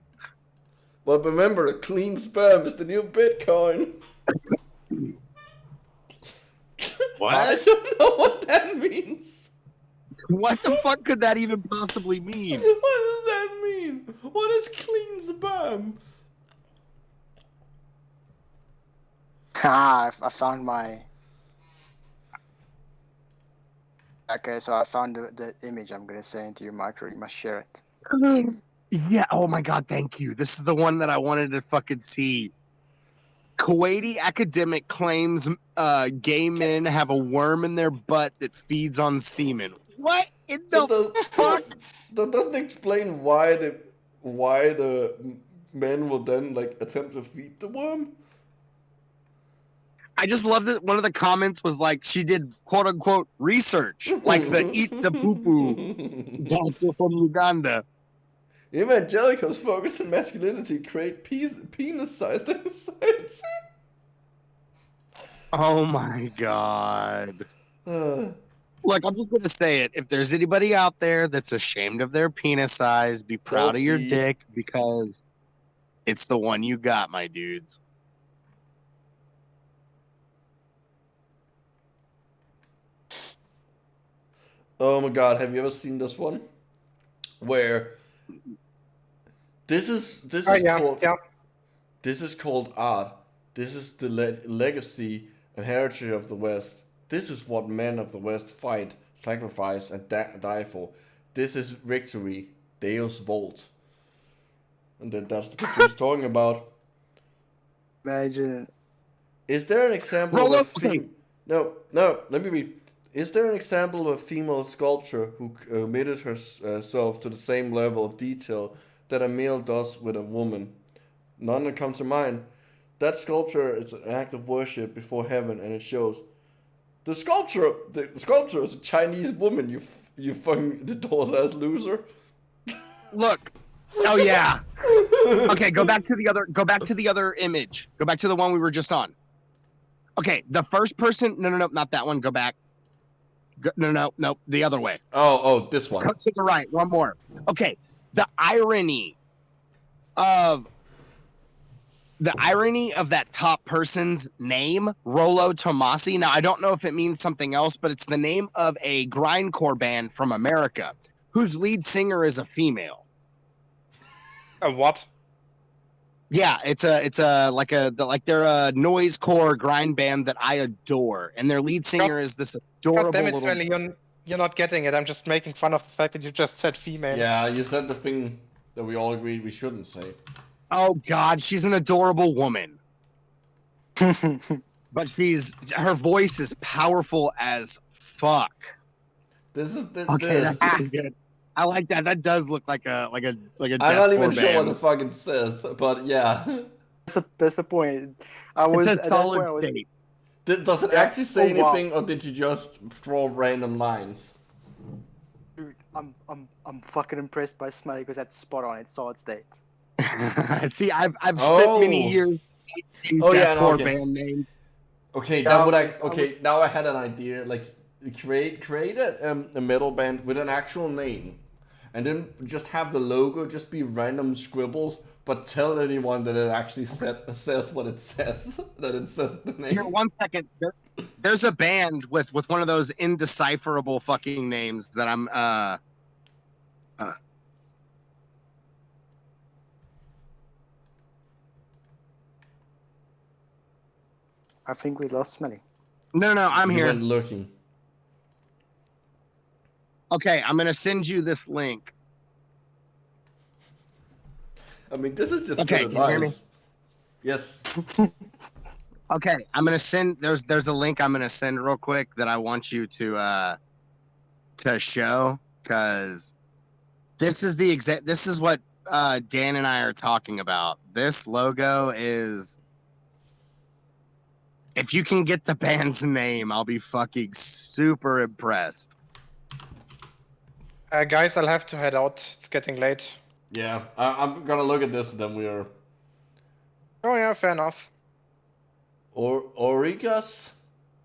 But remember, clean sperm is the new Bitcoin. What? I don't know what that means. What the fuck could that even possibly mean? What does that mean? What is clean sperm? I found my. Okay, so I found the image I'm gonna send to you, Micro. You must share it. Yeah, oh my god, thank you. This is the one that I wanted to fucking see. Kuwaiti academic claims gay men have a worm in their butt that feeds on semen. What in the fuck? That doesn't explain why the men will then like attempt to feed the worm. I just love that one of the comments was like she did quote unquote research, like the eat the poo poo doctor from Uganda. Evangelicals focus on masculinity, create penis-sized episodes. Oh my god. Look, I'm just gonna say it. If there's anybody out there that's ashamed of their penis size, be proud of your dick because it's the one you got, my dudes. Oh my god, have you ever seen this one? Where this is called art. This is the legacy and heritage of the West. This is what men of the West fight, sacrifice, and die for. This is victory, Deus Vult. And then that's the picture he's talking about. Imagine. Is there an example of a No, let me read. Is there an example of a female sculptor who committed herself to the same level of detail that a male does with a woman? None that come to mind. That sculpture is an act of worship before heaven, and it shows. The sculpture is a Chinese woman. You fucking ass loser. Look. Oh yeah. Okay, go back to the other image. Go back to the one we were just on. Okay, the first person. No, not that one. Go back. No, the other way. Oh, this one. Go to the right. One more. Okay, the irony of that top person's name, Rollo Tomasi. Now, I don't know if it means something else, but it's the name of a grindcore band from America whose lead singer is a female. A what? Yeah, they're a noisecore grind band that I adore, and their lead singer is this adorable God damn it, little. Smelly, you're not getting it. I'm just making fun of the fact that you just said female. Yeah, you said the thing that we all agreed we shouldn't say. Oh God, she's an adorable woman, but her voice is powerful as fuck. This. That's pretty good. I like that. That does look like a I'm not even sure what the fuck it says, but yeah. That's the point. It says solid state. Does it actually say anything, or did you just draw random lines? Dude, I'm fucking impressed by Smelly because that's spot on. It's solid state. See, I've spent many years in deathcore band names. Okay, now I had an idea. Like, create a metal band with an actual name, and then just have the logo just be random scribbles, but tell anyone that it actually says what it says. That it says the name. Here, 1 second. There's a band with one of those indecipherable fucking names that I'm I think we lost Smelly. No, I'm You here. went looking. Okay, I'm gonna send you this link. I mean, this is just Okay, good can you hear me? advice. Yes. Okay, I'm gonna send. There's a link I'm gonna send real quick that I want you to show, because this is This is what Dan and I are talking about. This logo is. If you can get the band's name, I'll be fucking super impressed. Guys, I'll have to head out. It's getting late. Yeah, I'm gonna look at this, and then we are. Oh yeah, fair enough. Gorgast.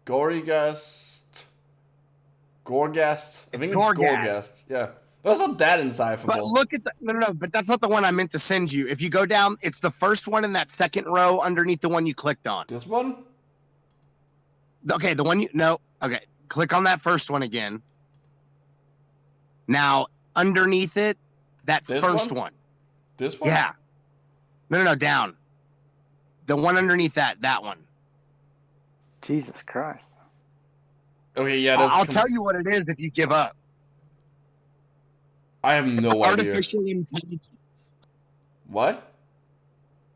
I think it's Gorgast. Gorgast. Yeah, that's not that insufferable. But look at the no, but that's not the one I meant to send you. If you go down, it's the first one in that second row underneath the one you clicked on. This one? Okay, okay, click on that first one again. Now, underneath it, that This first one. This one? Yeah. No, down. The one underneath that one. Jesus Christ. Okay, yeah, that's. I'll tell you what it is if you give up. I have no idea. Artificial intelligence. What?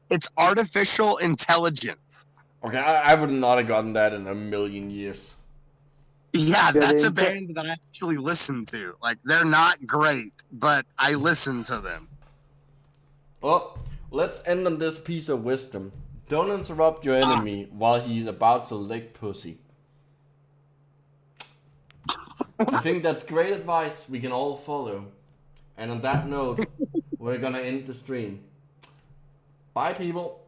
It's artificial intelligence. Okay, I would not have gotten that in a million years. Yeah, that's a band that I actually listen to. Like, they're not great, but I listen to them. Well, let's end on this piece of wisdom. Don't interrupt your enemy while he's about to lick pussy. I think that's great advice we can all follow. And on that note, we're gonna end the stream. Bye, people.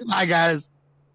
Bye, guys.